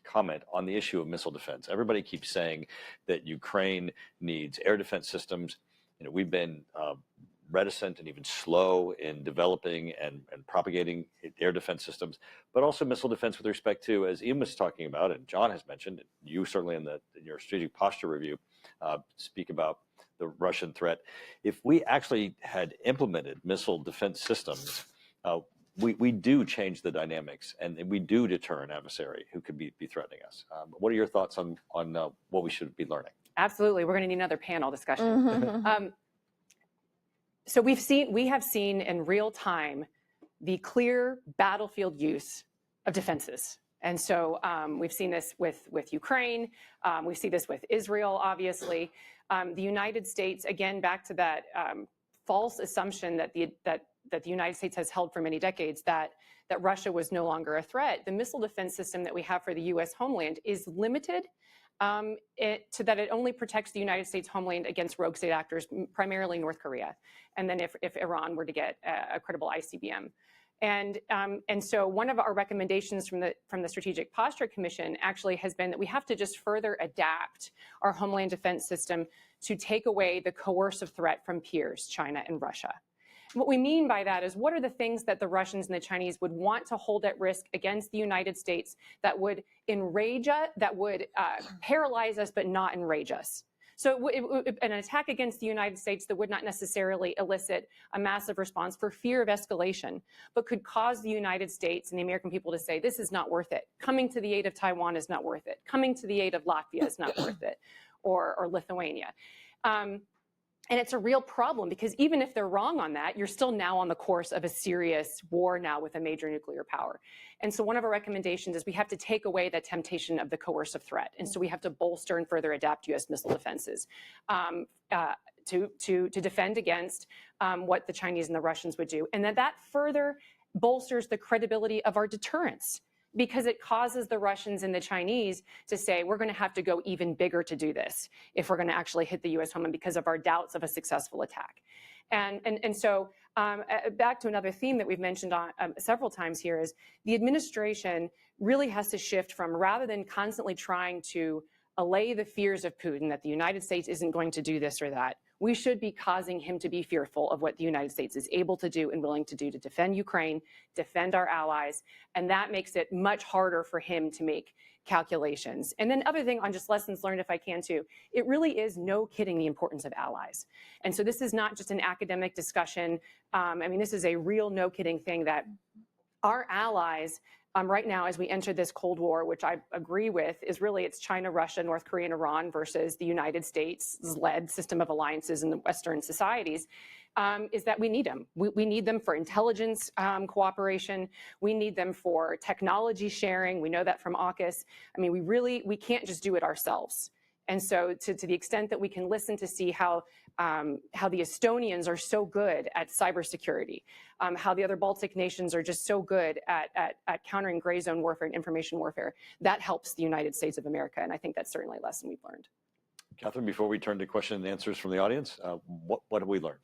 B: comment on the issue of missile defense. Everybody keeps saying that Ukraine needs air defense systems. we've been reticent and even slow in developing and propagating air defense systems, but also missile defense with respect to, as Ian was talking about, and John has mentioned, you certainly in your strategic posture review speak about the Russian threat. If we actually had implemented missile defense systems, we do change the dynamics, and we do deter an adversary who could be threatening us. What are your thoughts on what we should be learning?
C: Absolutely. We're going to need another panel discussion. So we have seen in real time the clear battlefield use of defenses. And so we've seen this with Ukraine. We see this with Israel, obviously. The United States, again, back to that false assumption that the United States has held for many decades that Russia was no longer a threat. The missile defense system that we have for the U.S. homeland is limited to that it only protects the United States homeland against rogue state actors, primarily North Korea, and then if Iran were to get a credible ICBM. And so one of our recommendations from the Strategic Posture Commission actually has been that we have to just further adapt our homeland defense system to take away the coercive threat from peers, China and Russia. What we mean by that is, what are the things that the Russians and the Chinese would want to hold at risk against the United States that would enrage us, that would paralyze us but not enrage us? So an attack against the United States that would not necessarily elicit a massive response for fear of escalation, but could cause the United States and the American people to say, this is not worth it. Coming to the aid of Taiwan is not worth it. Coming to the aid of Latvia is not worth it, or Lithuania. And it's a real problem, because even if they're wrong on that, you're still now on the course of a serious war now with a major nuclear power. And so one of our recommendations is we have to take away that temptation of the coercive threat. And so we have to bolster and further adapt U.S. missile defenses to defend against what the Chinese and the Russians would do. And that further bolsters the credibility of our deterrence, because it causes the Russians and the Chinese to say, we're going to have to go even bigger to do this if we're going to actually hit the U.S. homeland, because of our doubts of a successful attack. And so back to another theme that we've mentioned several times here is the administration really has to shift from, rather than constantly trying to allay the fears of Putin that the United States isn't going to do this or that, we should be causing him to be fearful of what the United States is able to do and willing to do to defend Ukraine, defend our allies, and that makes it much harder for him to make calculations. And then other thing on just lessons learned, if I can too, it really is no kidding the importance of allies. And so this is not just an academic discussion. I mean, this is a real no kidding thing that our allies right now, as we enter this Cold War, which I agree with, is really it's China, Russia, North Korea, and Iran versus the United States-led system of alliances in the Western societies, is that we need them. We need them for intelligence cooperation. We need them for technology sharing. We know that from AUKUS. I mean, we can't just do it ourselves. And so to the extent that we can listen to see how the Estonians are so good at cybersecurity, how the other Baltic nations are just so good at countering gray zone warfare and information warfare, that helps the United States of America. And I think that's certainly a lesson we've learned.
B: Catherine, before we turn to questions and answers from the audience, what have we learned?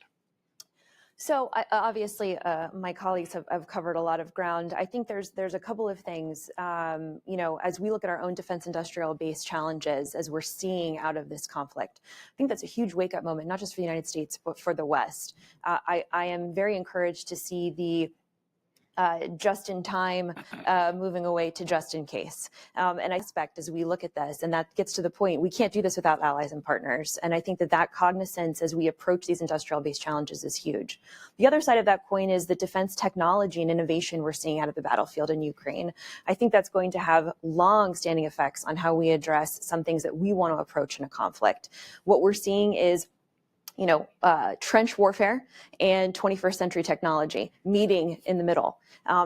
D: So obviously, my colleagues have covered a lot of ground. I think there's a couple of things, as we look at our own defense industrial base challenges, as we're seeing out of this conflict. I think that's a huge wake-up moment, not just for the United States, but for the West. I am very encouraged to see the just in time moving away to just in case. And I expect as we look at this, and that gets to the point, we can't do this without allies and partners. And I think that cognizance as we approach these industrial based challenges is huge. The other side of that coin is the defense technology and innovation we're seeing out of the battlefield in Ukraine. I think that's going to have long standing effects on how we address some things that we want to approach in a conflict. What we're seeing is trench warfare and 21st century technology meeting in the middle.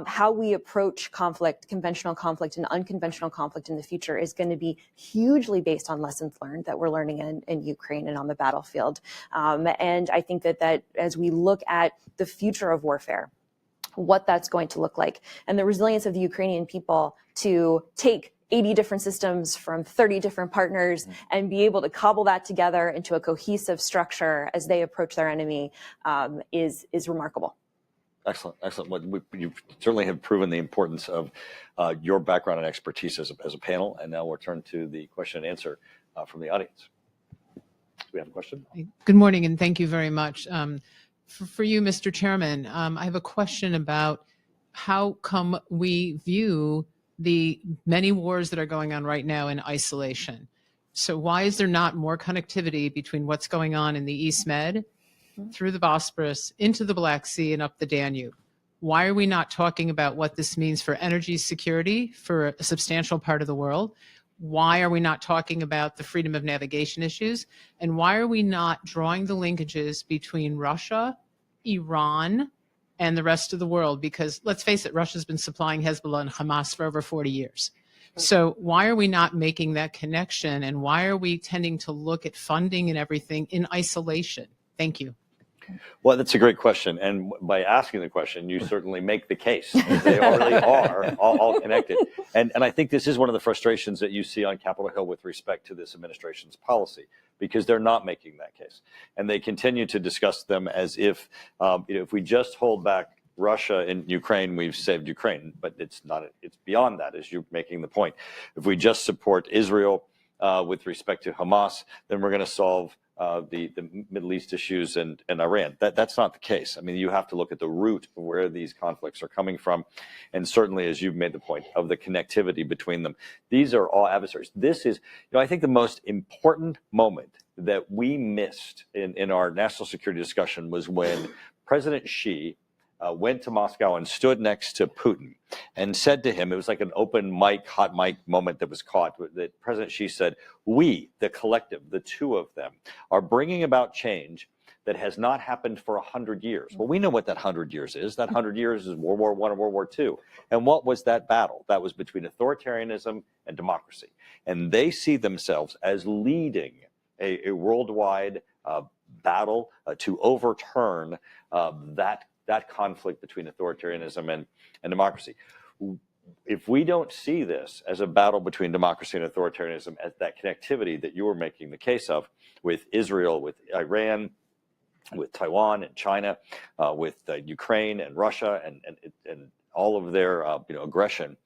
D: How we approach conflict, conventional conflict and unconventional conflict in the future is going to be hugely based on lessons learned that we're learning in Ukraine and on the battlefield. And I think that as we look at the future of warfare, what that's going to look like, and the resilience of the Ukrainian people to take 80 different systems from 30 different partners and be able to cobble that together into a cohesive structure as they approach their enemy is remarkable.
B: Excellent, excellent. Well, you certainly have proven the importance of your background and expertise as a panel. And now we'll turn to the question and answer from the audience. we have a question?
F: Good morning, and thank you very much. For you, Mr. Chairman, I have a question about how come we view the many wars that are going on right now in isolation. So why is there not more connectivity between what's going on in the East Med, through the Bosporus, into the Black Sea, and up the Danube? Why are we not talking about what this means for energy security for a substantial part of the world? Why are we not talking about the freedom of navigation issues? And why are we not drawing the linkages between Russia, Iran, and the rest of the world? Because let's face it, Russia's been supplying Hezbollah and Hamas for over 40 years. So why are we not making that connection? And why are we tending to look at funding and everything in isolation? Thank you.
B: Well, that's a great question. And by asking the question, you certainly make the case. They really are all connected. And I think this is one of the frustrations that you see on Capitol Hill with respect to this administration's policy, because they're not making that case. And they continue to discuss them as if, if we just hold back Russia and Ukraine, we've saved Ukraine. But it's not. It's beyond that, as you're making the point. If we just support Israel with respect to Hamas, then we're going to solve the Middle East issues and Iran. That's not the case. I mean, you have to look at the root of where these conflicts are coming from. And certainly, as you've made the point, of the connectivity between them. These are all adversaries. This is, I think the most important moment that we missed in our national security discussion was when President Xi went to Moscow and stood next to Putin and said to him, it was like an open mic, hot mic moment that was caught, that President Xi said, we, the collective, the two of them, are bringing about change that has not happened for 100 years. Well, we know what that 100 years is. That 100 years is World War I and World War II. And what was that battle? That was between authoritarianism and democracy. And they see themselves as leading a worldwide battle to overturn that conflict between authoritarianism and democracy. If we don't see this as a battle between democracy and authoritarianism, as that connectivity that you were making the case of with Israel, with Iran, with Taiwan and China, with Ukraine and Russia and all of their aggression,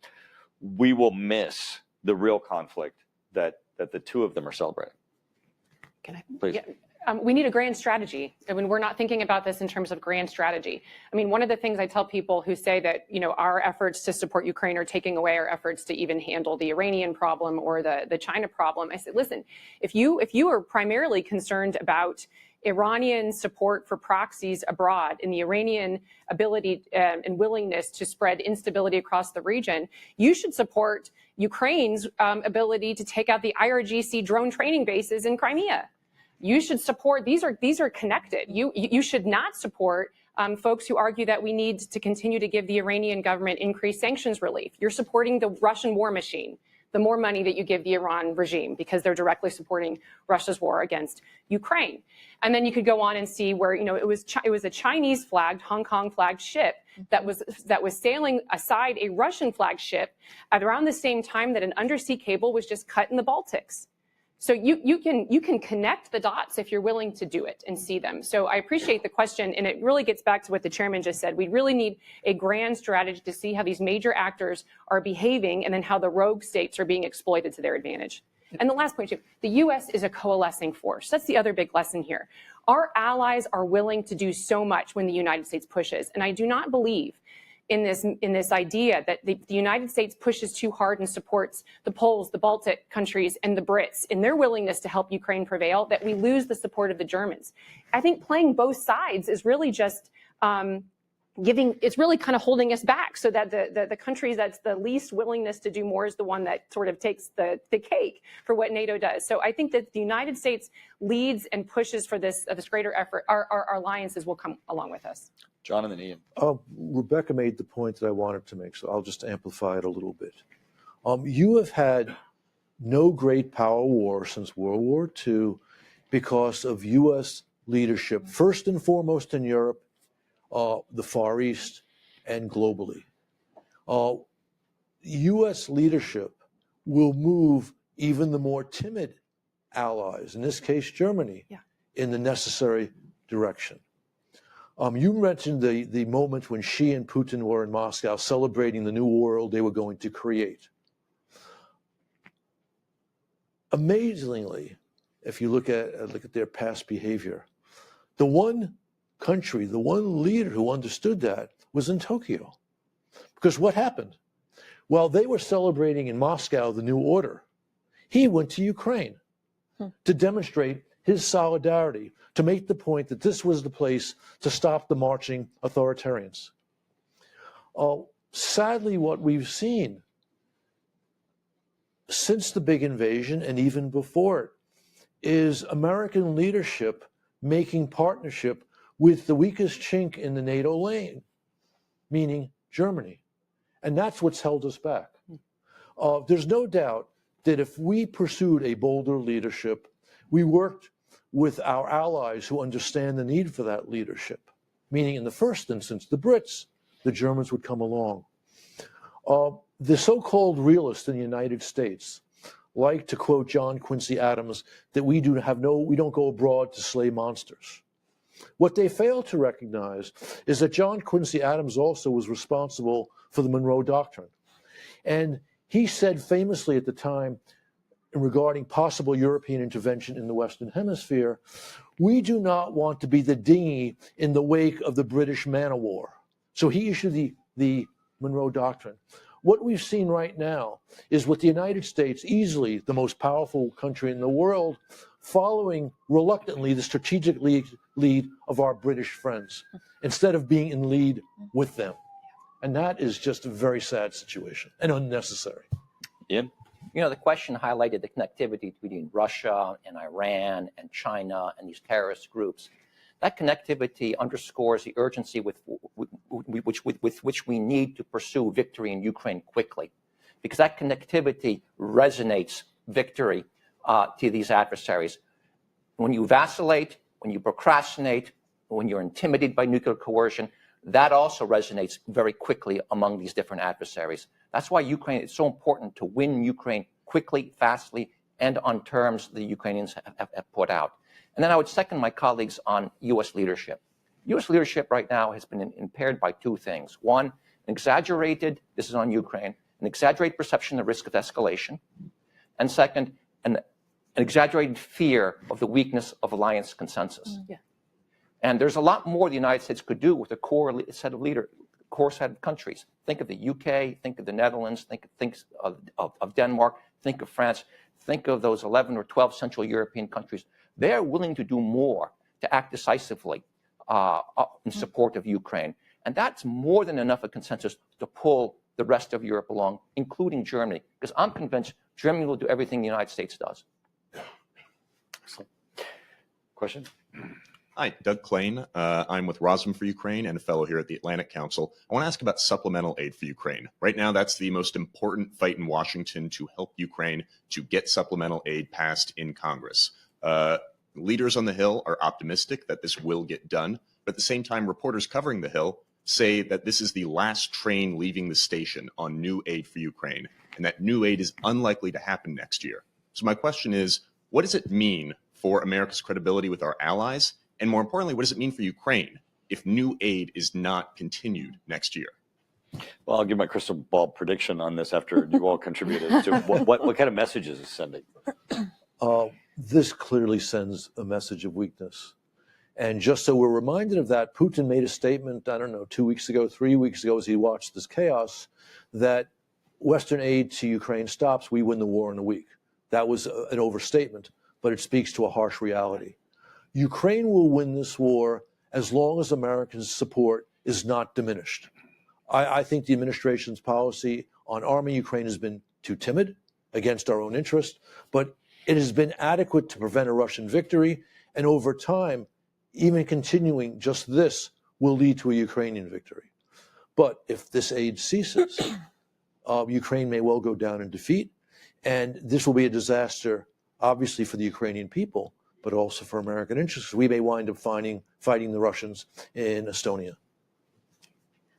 B: we will miss the real conflict that the two of them are celebrating.
C: Can I?
B: Please.
C: Yeah. We need a grand strategy. I mean, we're not thinking about this in terms of grand strategy. I mean, one of the things I tell people who say that, our efforts to support Ukraine are taking away our efforts to even handle the Iranian problem or the China problem. I said, listen, if you are primarily concerned about Iranian support for proxies abroad and the Iranian ability and willingness to spread instability across the region, you should support Ukraine's ability to take out the IRGC drone training bases in Crimea. You should support, these are connected. You should not support folks who argue that we need to continue to give the Iranian government increased sanctions relief. You're supporting the Russian war machine, the more money that you give the Iran regime, because they're directly supporting Russia's war against Ukraine. And then you could go on and see where, it was a Chinese flagged, Hong Kong flagged ship that was sailing aside a Russian flagged ship at around the same time that an undersea cable was just cut in the Baltics. So you can connect the dots if you're willing to do it and see them. So I appreciate the question, and it really gets back to what the chairman just said. We really need a grand strategy to see how these major actors are behaving and then how the rogue states are being exploited to their advantage. And the last point, too, the U.S. is a coalescing force. That's the other big lesson here. Our allies are willing to do so much when the United States pushes, and I do not believe in this idea that the United States pushes too hard and supports the Poles, the Baltic countries, and the Brits in their willingness to help Ukraine prevail, that we lose the support of the Germans. I think playing both sides is really just it's really kind of holding us back, so that the countries that's the least willingness to do more is the one that sort of takes the cake for what NATO does. So I think that the United States leads and pushes for this greater effort. Our alliances will come along with us.
B: John and then Ian.
A: Rebecca made the point that I wanted to make, so I'll just amplify it a little bit. You have had no great power war since World War II because of U.S. leadership, first and foremost in Europe, the Far East, and globally. U.S. leadership will move even the more timid allies, in this case Germany, in the necessary direction. You mentioned the moment when Xi and Putin were in Moscow celebrating the new world they were going to create. Amazingly, if you look at their past behavior. The one country, the one leader who understood that was in Tokyo. Because what happened? While they were celebrating in Moscow the new order, he went to Ukraine to demonstrate his solidarity, to make the point that this was the place to stop the marching authoritarians. Sadly, what we've seen since the big invasion and even before it is American leadership making partnership with the weakest chink in the NATO lane, meaning Germany. And that's what's held us back. There's no doubt that if we pursued a bolder leadership, we worked with our allies who understand the need for that leadership, meaning in the first instance, the Brits, the Germans would come along. The so-called realists in the United States like to quote John Quincy Adams that we don't go abroad to slay monsters. What they fail to recognize is that John Quincy Adams also was responsible for the Monroe Doctrine. And he said famously at the time regarding possible European intervention in the Western Hemisphere, we do not want to be the dinghy in the wake of the British man-o'-war. So he issued the Monroe Doctrine. What we've seen right now is with the United States, easily the most powerful country in the world, following reluctantly the strategic lead of our British friends, instead of being in lead with them. And that is just a very sad situation and unnecessary.
B: Ian?
E: You know, the question highlighted the connectivity between Russia and Iran and China and these terrorist groups. That connectivity underscores the urgency with which we need to pursue victory in Ukraine quickly, because that connectivity resonates victory to these adversaries. When you vacillate, when you procrastinate, when you're intimidated by nuclear coercion, that also resonates very quickly among these different adversaries. That's why Ukraine, it's so important to win Ukraine quickly, fastly, and on terms the Ukrainians have put out. And then I would second my colleagues on U.S. leadership. U.S. leadership right now has been impaired by two things. One, an exaggerated, this is on Ukraine, an exaggerated perception of risk of escalation. And second, an exaggerated fear of the weakness of alliance consensus.
C: Yeah.
E: And there's a lot more the United States could do with a core set of countries. Think of the UK, think of the Netherlands, think of Denmark, think of France, think of those 11 or 12 Central European countries. They are willing to do more to act decisively in support of Ukraine. And that's more than enough of consensus to pull the rest of Europe along, including Germany, because I'm convinced Germany will do everything the United States does.
B: Excellent. Question?
G: Hi, Doug Klain. I'm with Rosam for Ukraine and a fellow here at the Atlantic Council. I want to ask about supplemental aid for Ukraine. Right now, that's the most important fight in Washington to help Ukraine to get supplemental aid passed in Congress. Leaders on the Hill are optimistic that this will get done, but at the same time, reporters covering the Hill say that this is the last train leaving the station on new aid for Ukraine, and that new aid is unlikely to happen next year. So my question is, what does it mean for America's credibility with our allies? And more importantly, what does it mean for Ukraine if new aid is not continued next year?
B: Well, I'll give my crystal ball prediction on this after you all contributed to what kind of messages is sending.
A: This clearly sends a message of weakness. And just so we're reminded of that, Putin made a statement, 2 weeks ago, 3 weeks ago, as he watched this chaos, that Western aid to Ukraine stops, we win the war in a week. That was an overstatement, but it speaks to a harsh reality. Ukraine will win this war as long as American support is not diminished. I think the administration's policy on arming Ukraine has been too timid against our own interest, but it has been adequate to prevent a Russian victory, and over time, even continuing just this will lead to a Ukrainian victory. But if this aid ceases, Ukraine may well go down in defeat, and this will be a disaster, obviously, for the Ukrainian people, but also for American interests. We may wind up fighting the Russians in Estonia.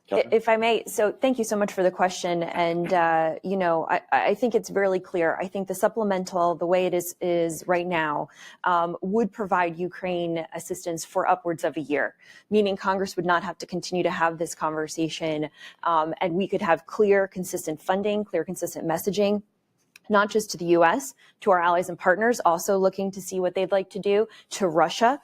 D: If I may, so thank you so much for the question. And, I think it's really clear. I think the supplemental, the way it is right now, would provide Ukraine assistance for upwards of a year, meaning Congress would not have to continue to have this conversation. And we could have clear, consistent funding, clear, consistent messaging not just to the US, to our allies and partners, also looking to see what they'd like to do, to Russia,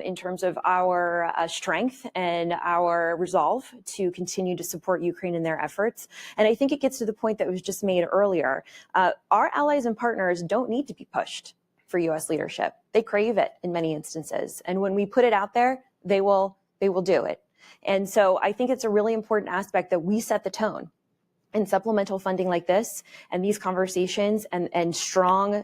D: in terms of our strength and our resolve to continue to support Ukraine in their efforts. And I think it gets to the point that was just made earlier. Our allies and partners don't need to be pushed for US leadership. They crave it in many instances. And when we put it out there, they will do it. And so I think it's a really important aspect that we set the tone. And supplemental funding like this and these conversations and strong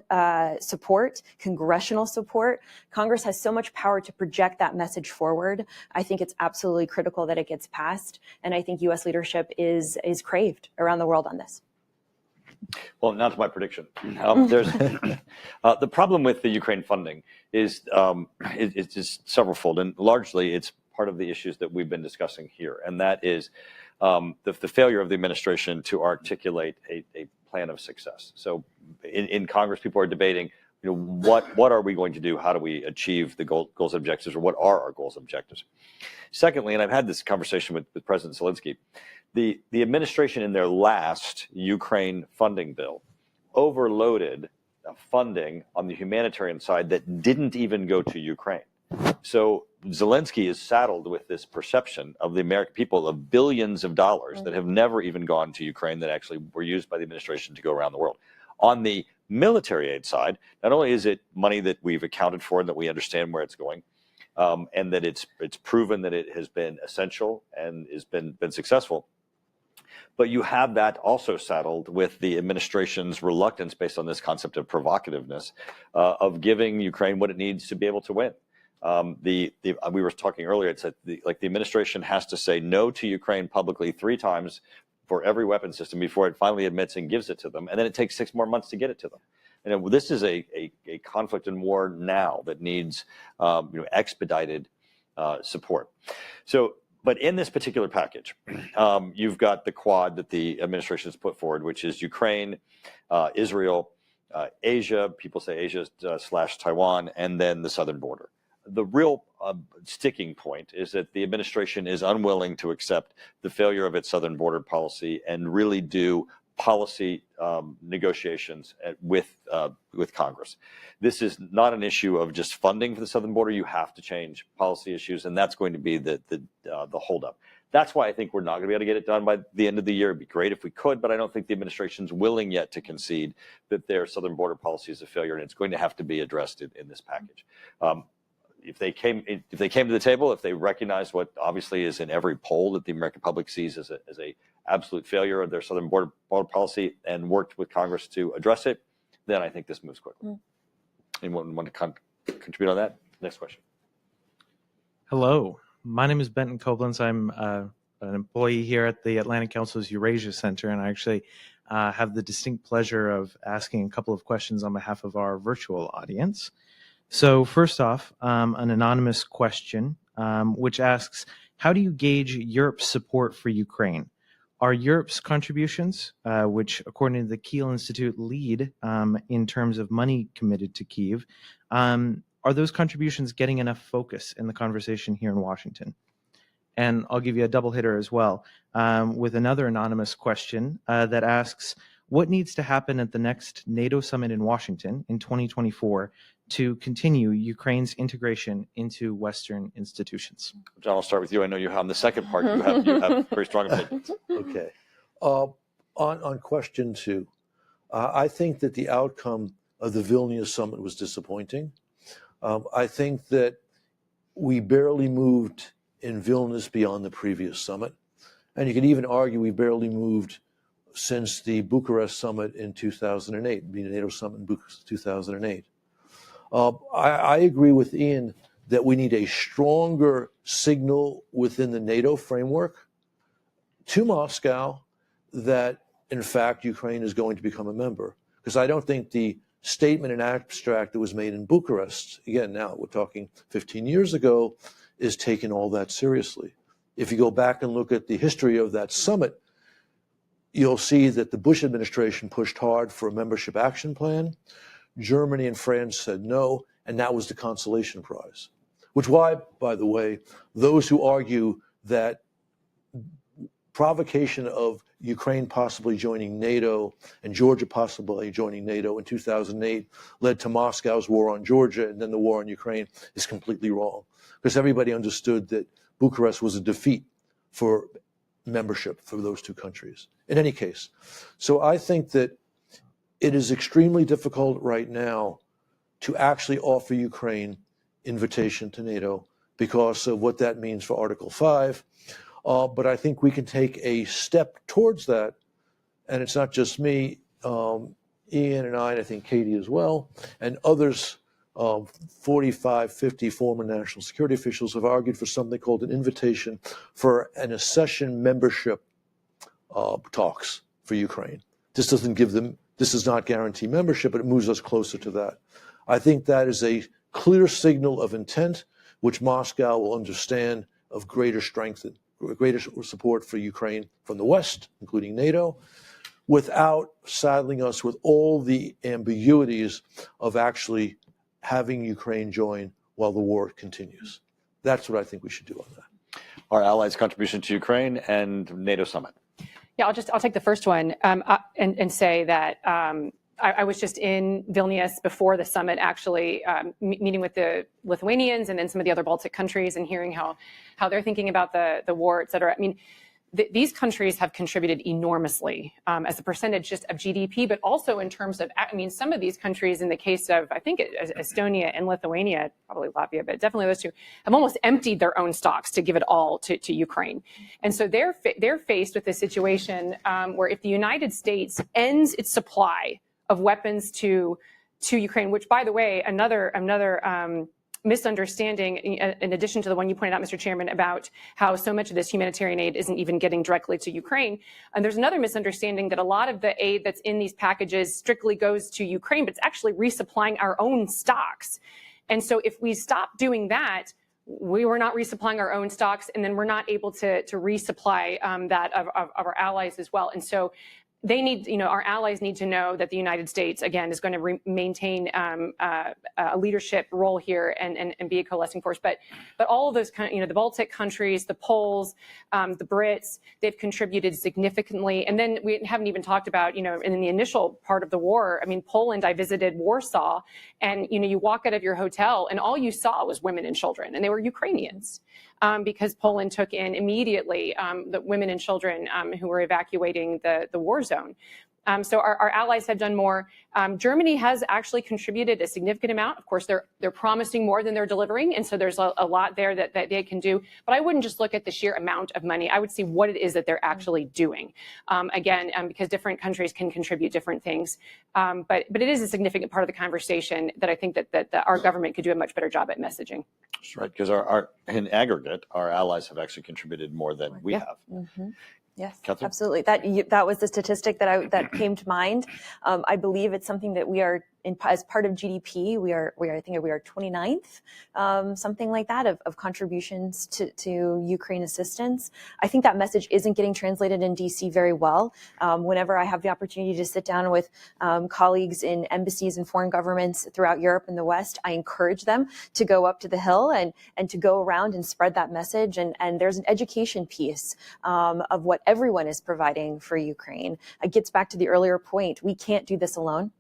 D: support, congressional support, Congress has so much power to project that message forward. I think it's absolutely critical that it gets passed. And I think U.S. leadership is craved around the world on this.
B: Well, now to my prediction. There's the problem with the Ukraine funding is it's just severalfold, and largely it's part of the issues that we've been discussing here, and that is the failure of the administration to articulate a plan of success. So in Congress, people are debating, what are we going to do? How do we achieve the goals and objectives, or what are our goals and objectives? Secondly, and I've had this conversation with President Zelensky, the administration in their last Ukraine funding bill overloaded funding on the humanitarian side that didn't even go to Ukraine. So Zelensky is saddled with this perception of the American people of billions of dollars that have never even gone to Ukraine, that actually were used by the administration to go around the world. On the military aid side, not only is it money that we've accounted for and that we understand where it's going, and that it's proven that it has been essential and has been successful, but you have that also saddled with the administration's reluctance, based on this concept of provocativeness, of giving Ukraine what it needs to be able to win. We were talking earlier, it's like the administration has to say no to Ukraine publicly 3 times for every weapon system before it finally admits and gives it to them, and then it takes 6 more months to get it to them. And this is a conflict and war now that needs expedited support. So, but in this particular package, you've got the quad that the administration has put forward, which is Ukraine, Israel, Asia, people say Asia / Taiwan, and then the southern border. The real sticking point is that the administration is unwilling to accept the failure of its southern border policy and really do policy negotiations with Congress. This is not an issue of just funding for the southern border. You have to change policy issues, and that's going to be the holdup. That's why I think we're not going to be able to get it done by the end of the year. It'd be great if we could, but I don't think the administration's willing yet to concede that their southern border policy is a failure, and it's going to have to be addressed in this package. If they came to the table, if they recognize what obviously is in every poll that the American public sees as a absolute failure of their southern border policy, and worked with Congress to address it, then I think this moves quickly. Anyone want to contribute on that? Next question.
H: Hello, my name is Benton Koblenz. I'm an employee here at the Atlantic Council's Eurasia Center, and I actually have the distinct pleasure of asking a couple of questions on behalf of our virtual audience. So first off, an anonymous question, which asks, how do you gauge Europe's support for Ukraine? Are Europe's contributions, which according to the Kiel Institute lead in terms of money committed to Kyiv, are those contributions getting enough focus in the conversation here in Washington? And I'll give you a double hitter as well with another anonymous question that asks, what needs to happen at the next NATO summit in Washington in 2024 to continue Ukraine's integration into Western institutions?
B: John, I'll start with you. I know you on the second part, you have very strong opinions.
A: Okay. On question 2, I think that the outcome of the Vilnius summit was disappointing. I think that we barely moved in Vilnius beyond the previous summit. And you could even argue we barely moved since the Bucharest summit in 2008, the NATO summit in Bucharest 2008. I agree with Ian that we need a stronger signal within the NATO framework to Moscow that, in fact, Ukraine is going to become a member. Because I don't think the statement in abstract that was made in Bucharest, again, now we're talking 15 years ago, is taken all that seriously. If you go back and look at the history of that summit, you'll see that the Bush administration pushed hard for a membership action plan. Germany and France said no, and that was the consolation prize. Which why, by the way, those who argue that provocation of Ukraine possibly joining NATO and Georgia possibly joining NATO in 2008 led to Moscow's war on Georgia and then the war on Ukraine is completely wrong, because everybody understood that Bucharest was a defeat for membership for those two countries. In any case, so I think that it is extremely difficult right now to actually offer Ukraine invitation to NATO because of what that means for Article 5. But I think we can take a step towards that, and it's not just me, Ian and I think Katie as well, and others, 45, 50 former national security officials have argued for something called an invitation for an accession membership talks for Ukraine. This does not guarantee membership, but it moves us closer to that. I think that is a clear signal of intent, which Moscow will understand, of greater strength and greater support for Ukraine from the West, including NATO, without saddling us with all the ambiguities of actually having Ukraine join while the war continues. That's what I think we should do on that.
B: Our allies' contribution to Ukraine and NATO summit.
C: Yeah, I'll take the first one and say that I was just in Vilnius before the summit, actually meeting with the Lithuanians and then some of the other Baltic countries and hearing how they're thinking about the war, et cetera. I mean, these countries have contributed enormously as a percentage just of GDP, but also in terms of, I mean, some of these countries, in the case of, I think, Estonia and Lithuania, probably Latvia, but definitely those two, have almost emptied their own stocks to give it all to Ukraine. And so they're faced with a situation where if the United States ends its supply of weapons to Ukraine, which, by the way, another misunderstanding, in addition to the one you pointed out, Mr. Chairman, about how so much of this humanitarian aid isn't even getting directly to Ukraine. And there's another misunderstanding that a lot of the aid that's in these packages strictly goes to Ukraine, but it's actually resupplying our own stocks. And so if we stop doing that, we were not resupplying our own stocks, and then we're not able to resupply that of our allies as well. And so they need, our allies need to know that the United States, again, is going to maintain a leadership role here and be a coalescing force. But all of those, the Baltic countries, the Poles, the Brits, they've contributed significantly. And then we haven't even talked about, in the initial part of the war, I mean, Poland, I visited Warsaw, and, you walk out of your hotel and all you saw was women and children, and they were Ukrainians. Because Poland took in immediately the women and children who were evacuating the war zone. So our allies have done more. Germany has actually contributed a significant amount. Of course, they're promising more than they're delivering, and so there's a lot there that they can do. But I wouldn't just look at the sheer amount of money. I would see what it is that they're actually doing. Because different countries can contribute different things. But it is a significant part of the conversation that I think that our government could do a much better job at messaging.
B: That's right, because our in aggregate, our allies have actually contributed more than we have.
D: Mm-hmm. Yes,
B: Catherine?
D: absolutely. That was the statistic that came to mind. I believe it's something that we are as part of GDP. I think we are 29th, something like that, of contributions to Ukraine assistance. I think that message isn't getting translated in DC very well. Whenever I have the opportunity to sit down with colleagues in embassies and foreign governments throughout Europe and the West, I encourage them to go up to the Hill and to go around and spread that message. And there's an education piece of what everyone is providing for Ukraine. It gets back to the earlier point. We can't do this alone,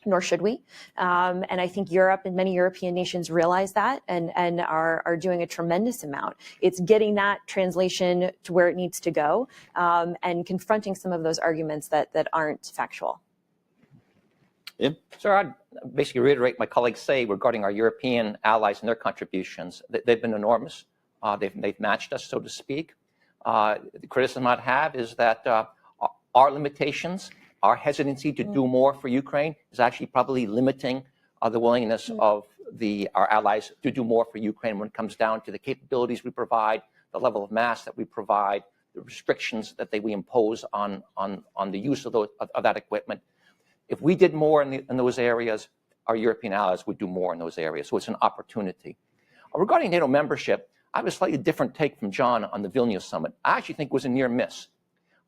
D: nor should we. And I think Europe and many European nations realize that and are doing a tremendous amount. It's getting that translation to where it needs to go and confronting some of those arguments that aren't factual.
B: Yep.
E: Sir, I'd basically reiterate my colleagues say regarding our European allies and their contributions. They've been enormous. They've matched us, so to speak. The criticism I'd have is that our limitations, our hesitancy to do more for Ukraine is actually probably limiting the willingness of our allies to do more for Ukraine when it comes down to the capabilities we provide, the level of mass that we provide, the restrictions that we impose on the use of that equipment. If we did more in those areas, our European allies would do more in those areas. So it's an opportunity. Regarding NATO membership, I have a slightly different take from John on the Vilnius summit. I actually think it was a near miss.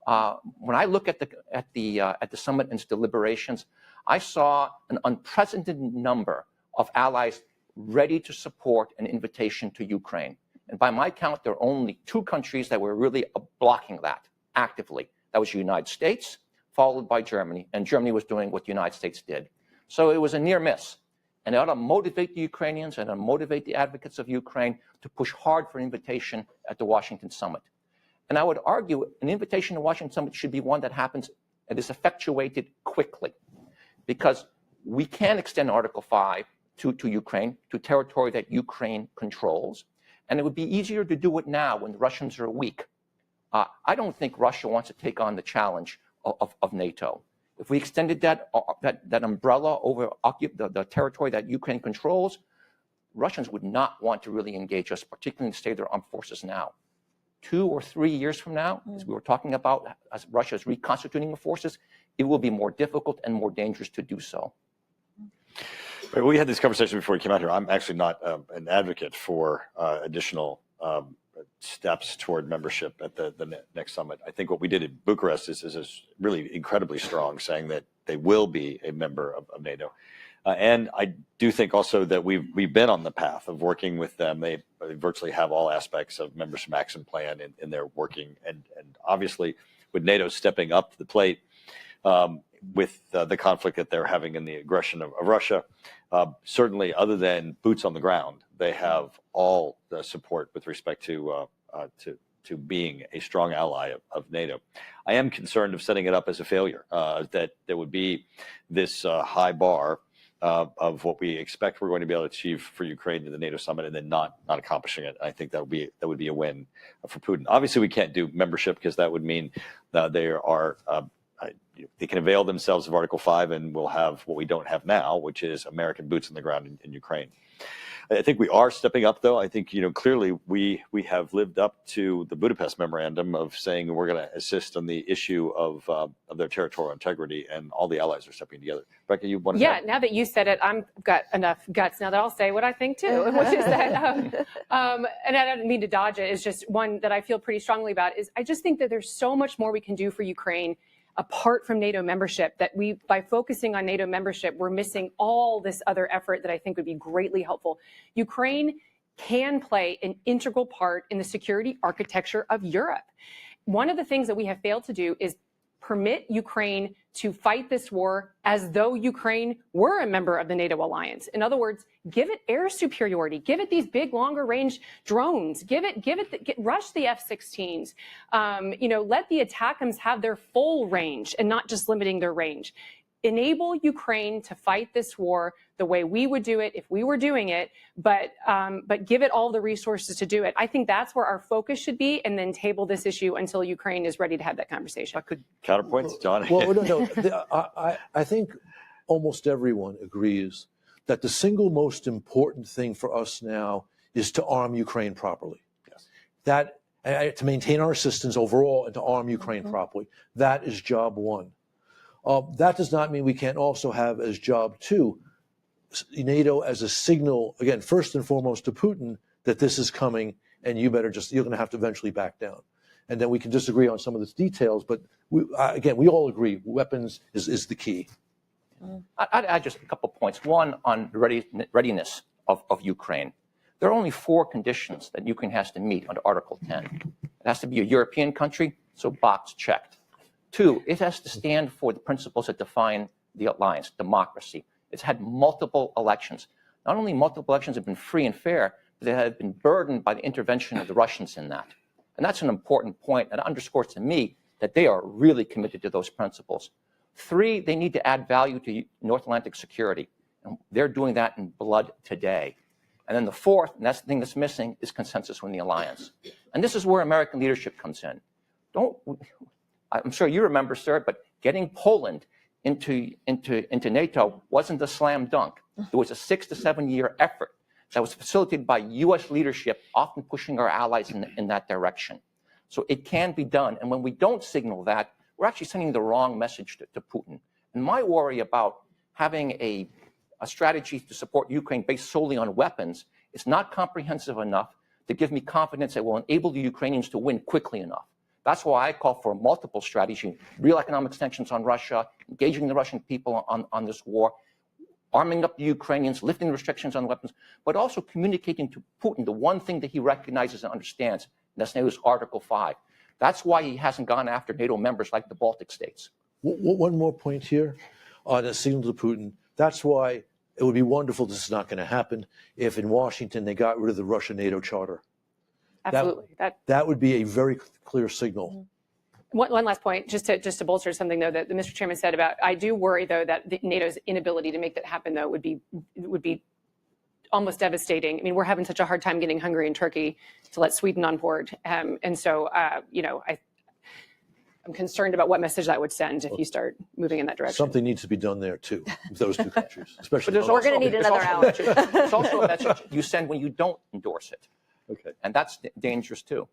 E: When I look at the summit and its deliberations, I saw an unprecedented number of allies ready to support an invitation to Ukraine. And by my count, there are only two countries that were really blocking that. actively. That was the United States, followed by Germany, and Germany was doing what the United States did. So it was a near miss. And it ought to motivate the Ukrainians and motivate the advocates of Ukraine to push hard for an invitation at the Washington summit. And I would argue an invitation to Washington summit should be one that happens and is effectuated quickly, because we can extend Article 5 to Ukraine, to territory that Ukraine controls, and it would be easier to do it now when the Russians are weak. I don't think Russia wants to take on the challenge of NATO. If we extended that umbrella over the territory that Ukraine controls, Russians would not want to really engage us, particularly in the state of their armed forces now. 2 or 3 years from now, as we were talking about, as Russia is reconstituting the forces, it will be more difficult and more dangerous to do so.
B: Right, we had this conversation before we came out here. I'm actually not an advocate for additional steps toward membership at the next summit. I think what we did in Bucharest is really incredibly strong, saying that they will be a member of NATO. And I do think also that we've been on the path of working with them. They virtually have all aspects of membership action plan in their working. And obviously, with NATO stepping up to the plate with the conflict that they're having and the aggression of Russia, certainly other than boots on the ground, they have all the support with respect to being a strong ally of NATO. I am concerned of setting it up as a failure, that there would be this high bar of what we expect we're going to be able to achieve for Ukraine in the NATO summit, and then not accomplishing it. I think that would be a win for Putin. Obviously, we can't do membership because that would mean they can avail themselves of Article 5, and we'll have what we don't have now, which is American boots on the ground in Ukraine. I think we are stepping up, though. I think, clearly we have lived up to the Budapest Memorandum of saying we're going to assist on the issue of their territorial integrity, and all the allies are stepping together. Rebecca, you want to?
C: Yeah, now that you said it, I've got enough guts now that I'll say what I think too, which is that, and I don't mean to dodge it, it's just one that I feel pretty strongly about, is I just think that there's so much more we can do for Ukraine apart from NATO membership, that by focusing on NATO membership, we're missing all this other effort that I think would be greatly helpful. Ukraine can play an integral part in the security architecture of Europe. One of the things that we have failed to do is permit Ukraine to fight this war as though Ukraine were a member of the NATO alliance. In other words, give it air superiority, give it these big, longer range drones, rush the F-16s, let the ATACMS have their full range and not just limiting their range. Enable Ukraine to fight this war the way we would do it if we were doing it, but give it all the resources to do it. I think that's where our focus should be, and then table this issue until Ukraine is ready to have that conversation.
B: I could counterpoints, John.
A: Well, no. I think almost everyone agrees that the single most important thing for us now is to arm Ukraine properly.
B: Yes.
A: That to maintain our assistance overall and to arm Ukraine properly. That is job one. That does not mean we can't also have as job two NATO as a signal, again, first and foremost to Putin, that this is coming and you're going to have to eventually back down. And then we can disagree on some of the details, but we all agree weapons is the key.
E: I'd add just a couple points. One, on readiness of Ukraine. There are only 4 conditions that Ukraine has to meet under Article 10. It has to be a European country, so box checked. 2, it has to stand for the principles that define the alliance, democracy. It's had multiple elections. Not only multiple elections have been free and fair, but they have been burdened by the intervention of the Russians in that. And that's an important point, and it underscores to me that they are really committed to those principles. 3, they need to add value to North Atlantic security, and they're doing that in blood today. And then the 4th, and that's the thing that's missing, is consensus within the alliance. And this is where American leadership comes in. I'm sure you remember, sir, but getting Poland into NATO wasn't a slam dunk. It was a 6 to 7 year effort that was facilitated by U.S. leadership, often pushing our allies in that direction. So it can be done. And when we don't signal that, we're actually sending the wrong message to Putin. And my worry about having a strategy to support Ukraine based solely on weapons is not comprehensive enough to give me confidence that will enable the Ukrainians to win quickly enough. That's why I call for a multiple strategy, real economic sanctions on Russia, engaging the Russian people on this war, arming up the Ukrainians, lifting restrictions on weapons, but also communicating to Putin the one thing that he recognizes and understands, and that's NATO's Article 5. That's why he hasn't gone after NATO members like the Baltic states.
A: One more point here on a signal to Putin. That's why it would be wonderful, this is not going to happen, if in Washington they got rid of the Russia-NATO charter.
C: Absolutely.
A: That would be a very clear signal.
C: One last point, just to bolster something though that the Mr. Chairman said about, I do worry though that NATO's inability to make that happen though would be almost devastating. I mean, we're having such a hard time getting Hungary and Turkey to let Sweden on board, and so I'm concerned about what message that would send if you start moving in that direction.
A: Something needs to be done there too, with those two countries, especially.
D: We're going to need another hour.
E: There's also a message you send when you don't endorse it.
B: Okay.
E: And that's dangerous too.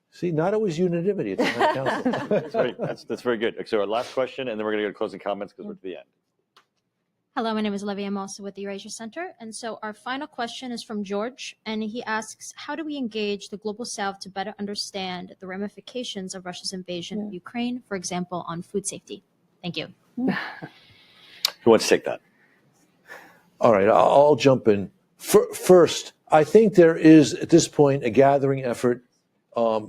A: See, not always unanimity at the Atlantic Council.
B: That's very good. So our last question, and then we're going to go to closing comments because we're to the end.
I: Hello, my name is Olivia. I'm also with the Eurasia Center. And so our final question is from George, and he asks, how do we engage the Global South to better understand the ramifications of Russia's invasion of Ukraine, for example, on food safety? Thank you.
B: Who wants to take that?
A: All right, I'll jump in. First, I think there is, at this point, a gathering effort,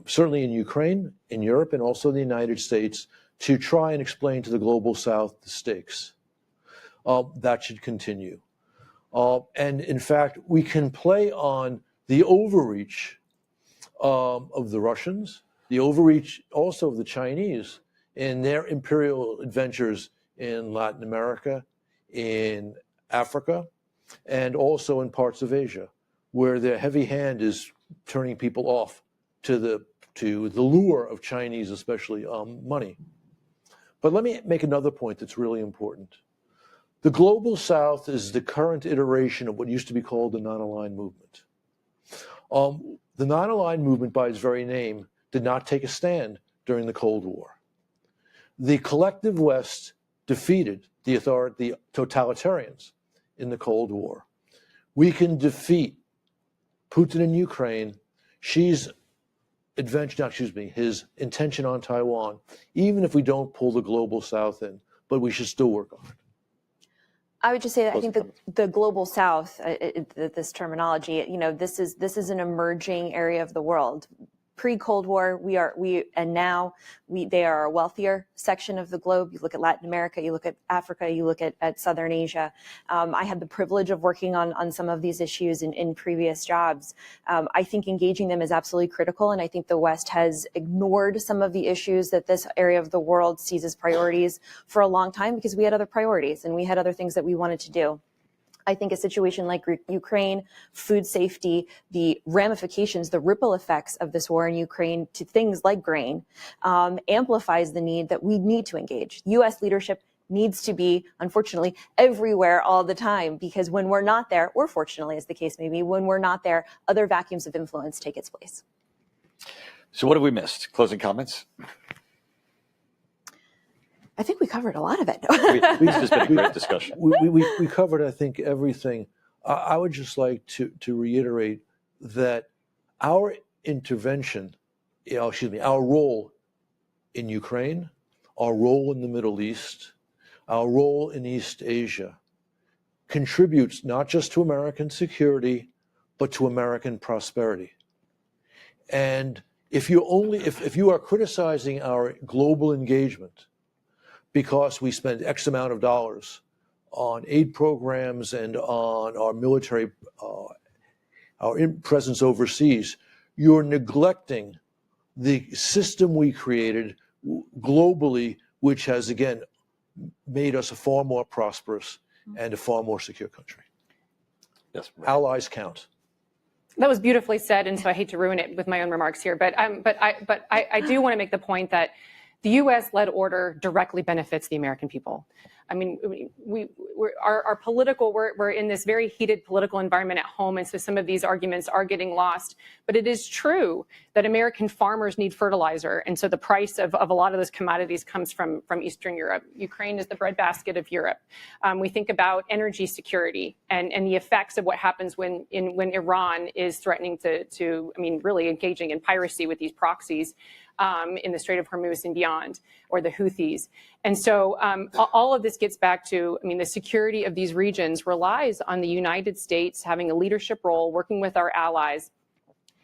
A: certainly in Ukraine, in Europe, and also in the United States, to try and explain to the Global South the stakes. That should continue. And in fact, we can play on the overreach of the Russians, the overreach also of the Chinese in their imperial adventures in Latin America, in Africa, and also in parts of Asia, where their heavy hand is turning people off to the lure of Chinese, especially money. But let me make another point that's really important. The Global South is the current iteration of what used to be called the non-aligned movement. The non-aligned movement, by its very name, did not take a stand during the Cold War. The collective West defeated the totalitarians in the Cold War. We can defeat Putin in Ukraine, his intention on Taiwan, even if we don't pull the Global South in, but we should still work on it.
D: I would just say that I think the Global South, this terminology, this is an emerging area of the world. Pre-Cold War, they are a wealthier section of the globe. You look at Latin America, you look at Africa, you look at Southern Asia. I had the privilege of working on some of these issues in previous jobs. I think engaging them is absolutely critical, and I think the West has ignored some of the issues that this area of the world sees as priorities for a long time because we had other priorities and we had other things that we wanted to do. I think a situation like Ukraine, food safety, the ramifications, the ripple effects of this war in Ukraine to things like grain amplifies the need that we need to engage. U.S. leadership needs to be, unfortunately, everywhere all the time, because when we're not there, or fortunately, as the case may be, when we're not there, other vacuums of influence take its place.
B: So what have we missed? Closing comments?
D: I think we covered a lot of it.
B: This has been a great discussion.
A: We covered, I think, everything. I would just like to reiterate that our intervention, our role in Ukraine, our role in the Middle East, our role in East Asia contributes not just to American security, but to American prosperity. And if you are criticizing our global engagement because we spend X amount of dollars on aid programs and on our military, our presence overseas, you're neglecting the system we created globally, which has, again, made us a far more prosperous and a far more secure country.
B: Yes, right.
A: Allies count.
C: That was beautifully said, and so I hate to ruin it with my own remarks here, but I do want to make the point that the U.S.-led order directly benefits the American people. I mean, we're in this very heated political environment at home, and so some of these arguments are getting lost. But it is true that American farmers need fertilizer, and so the price of a lot of those commodities comes from Eastern Europe. Ukraine is the breadbasket of Europe. We think about energy security and the effects of what happens when Iran is threatening to really engaging in piracy with these proxies in the Strait of Hormuz and beyond, or the Houthis. And so all of this gets back to, the security of these regions relies on the United States having a leadership role, working with our allies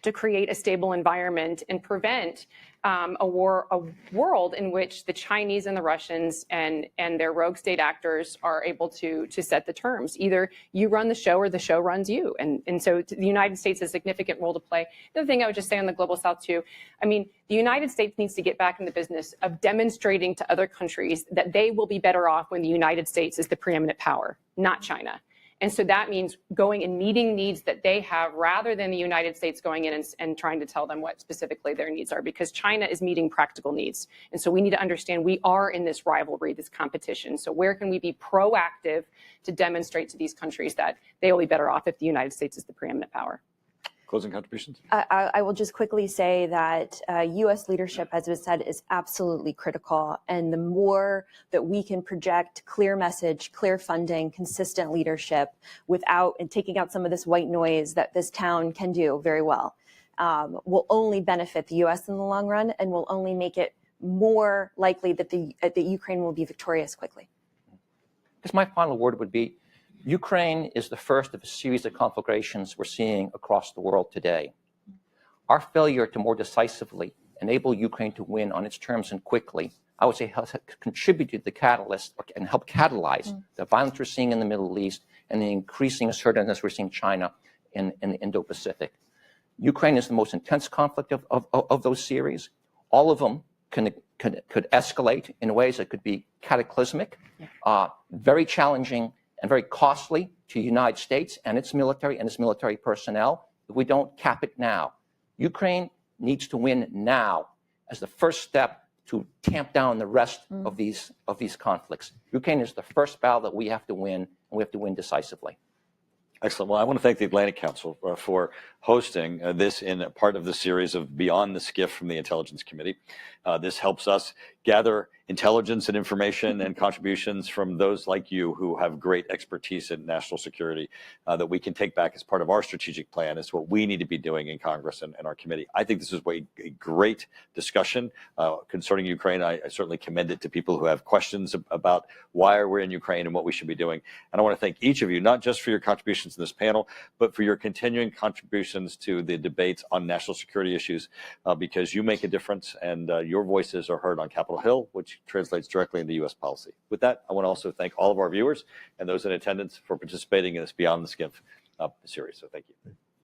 C: to create a stable environment and prevent a world in which the Chinese and the Russians and their rogue state actors are able to set the terms. Either you run the show or the show runs you. And so the United States has a significant role to play. The other thing I would just say on the Global South too, I mean, the United States needs to get back in the business of demonstrating to other countries that they will be better off when the United States is the preeminent power, not China. And so that means going and meeting needs that they have rather than the United States going in and trying to tell them what specifically their needs are, because China is meeting practical needs. And so we need to understand we are in this rivalry, this competition. So where can we be proactive to demonstrate to these countries that they will be better off if the United States is the preeminent power?
B: Closing contributions?
D: I will just quickly say that U.S. leadership, as was said, is absolutely critical. And the more that we can project clear message, clear funding, consistent leadership without and taking out some of this white noise that this town can do very well, will only benefit the U.S. in the long run and will only make it more likely that the Ukraine will be victorious quickly.
E: Because my final word would be, Ukraine is the first of a series of conflagrations we're seeing across the world today. Our failure to more decisively enable Ukraine to win on its terms and quickly, I would say, has contributed to the catalyst and helped catalyze the violence we're seeing in the Middle East and the increasing assertiveness we're seeing in China in the Indo-Pacific. Ukraine is the most intense conflict of those series. All of them could escalate in ways that could be cataclysmic, very challenging, and very costly to the United States and its military personnel if we don't cap it now. Ukraine needs to win now as the first step to tamp down the rest of these conflicts. Ukraine is the first battle that we have to win, and we have to win decisively.
B: Excellent. Well, I want to thank the Atlantic Council for hosting this in part of the series of Beyond the SCIF from the Intelligence Committee. This helps us gather intelligence and information and contributions from those like you who have great expertise in national security that we can take back as part of our strategic plan. It's what we need to be doing in Congress and our committee. I think this is a great discussion concerning Ukraine. I certainly commend it to people who have questions about why we're in Ukraine and what we should be doing. And I want to thank each of you, not just for your contributions in this panel, but for your continuing contributions to the debates on national security issues, because you make a difference and your voices are heard on Capitol Hill, which translates directly into U.S. policy. With that, I want to also thank all of our viewers and those in attendance for participating in this Beyond the SCIF series. So thank you.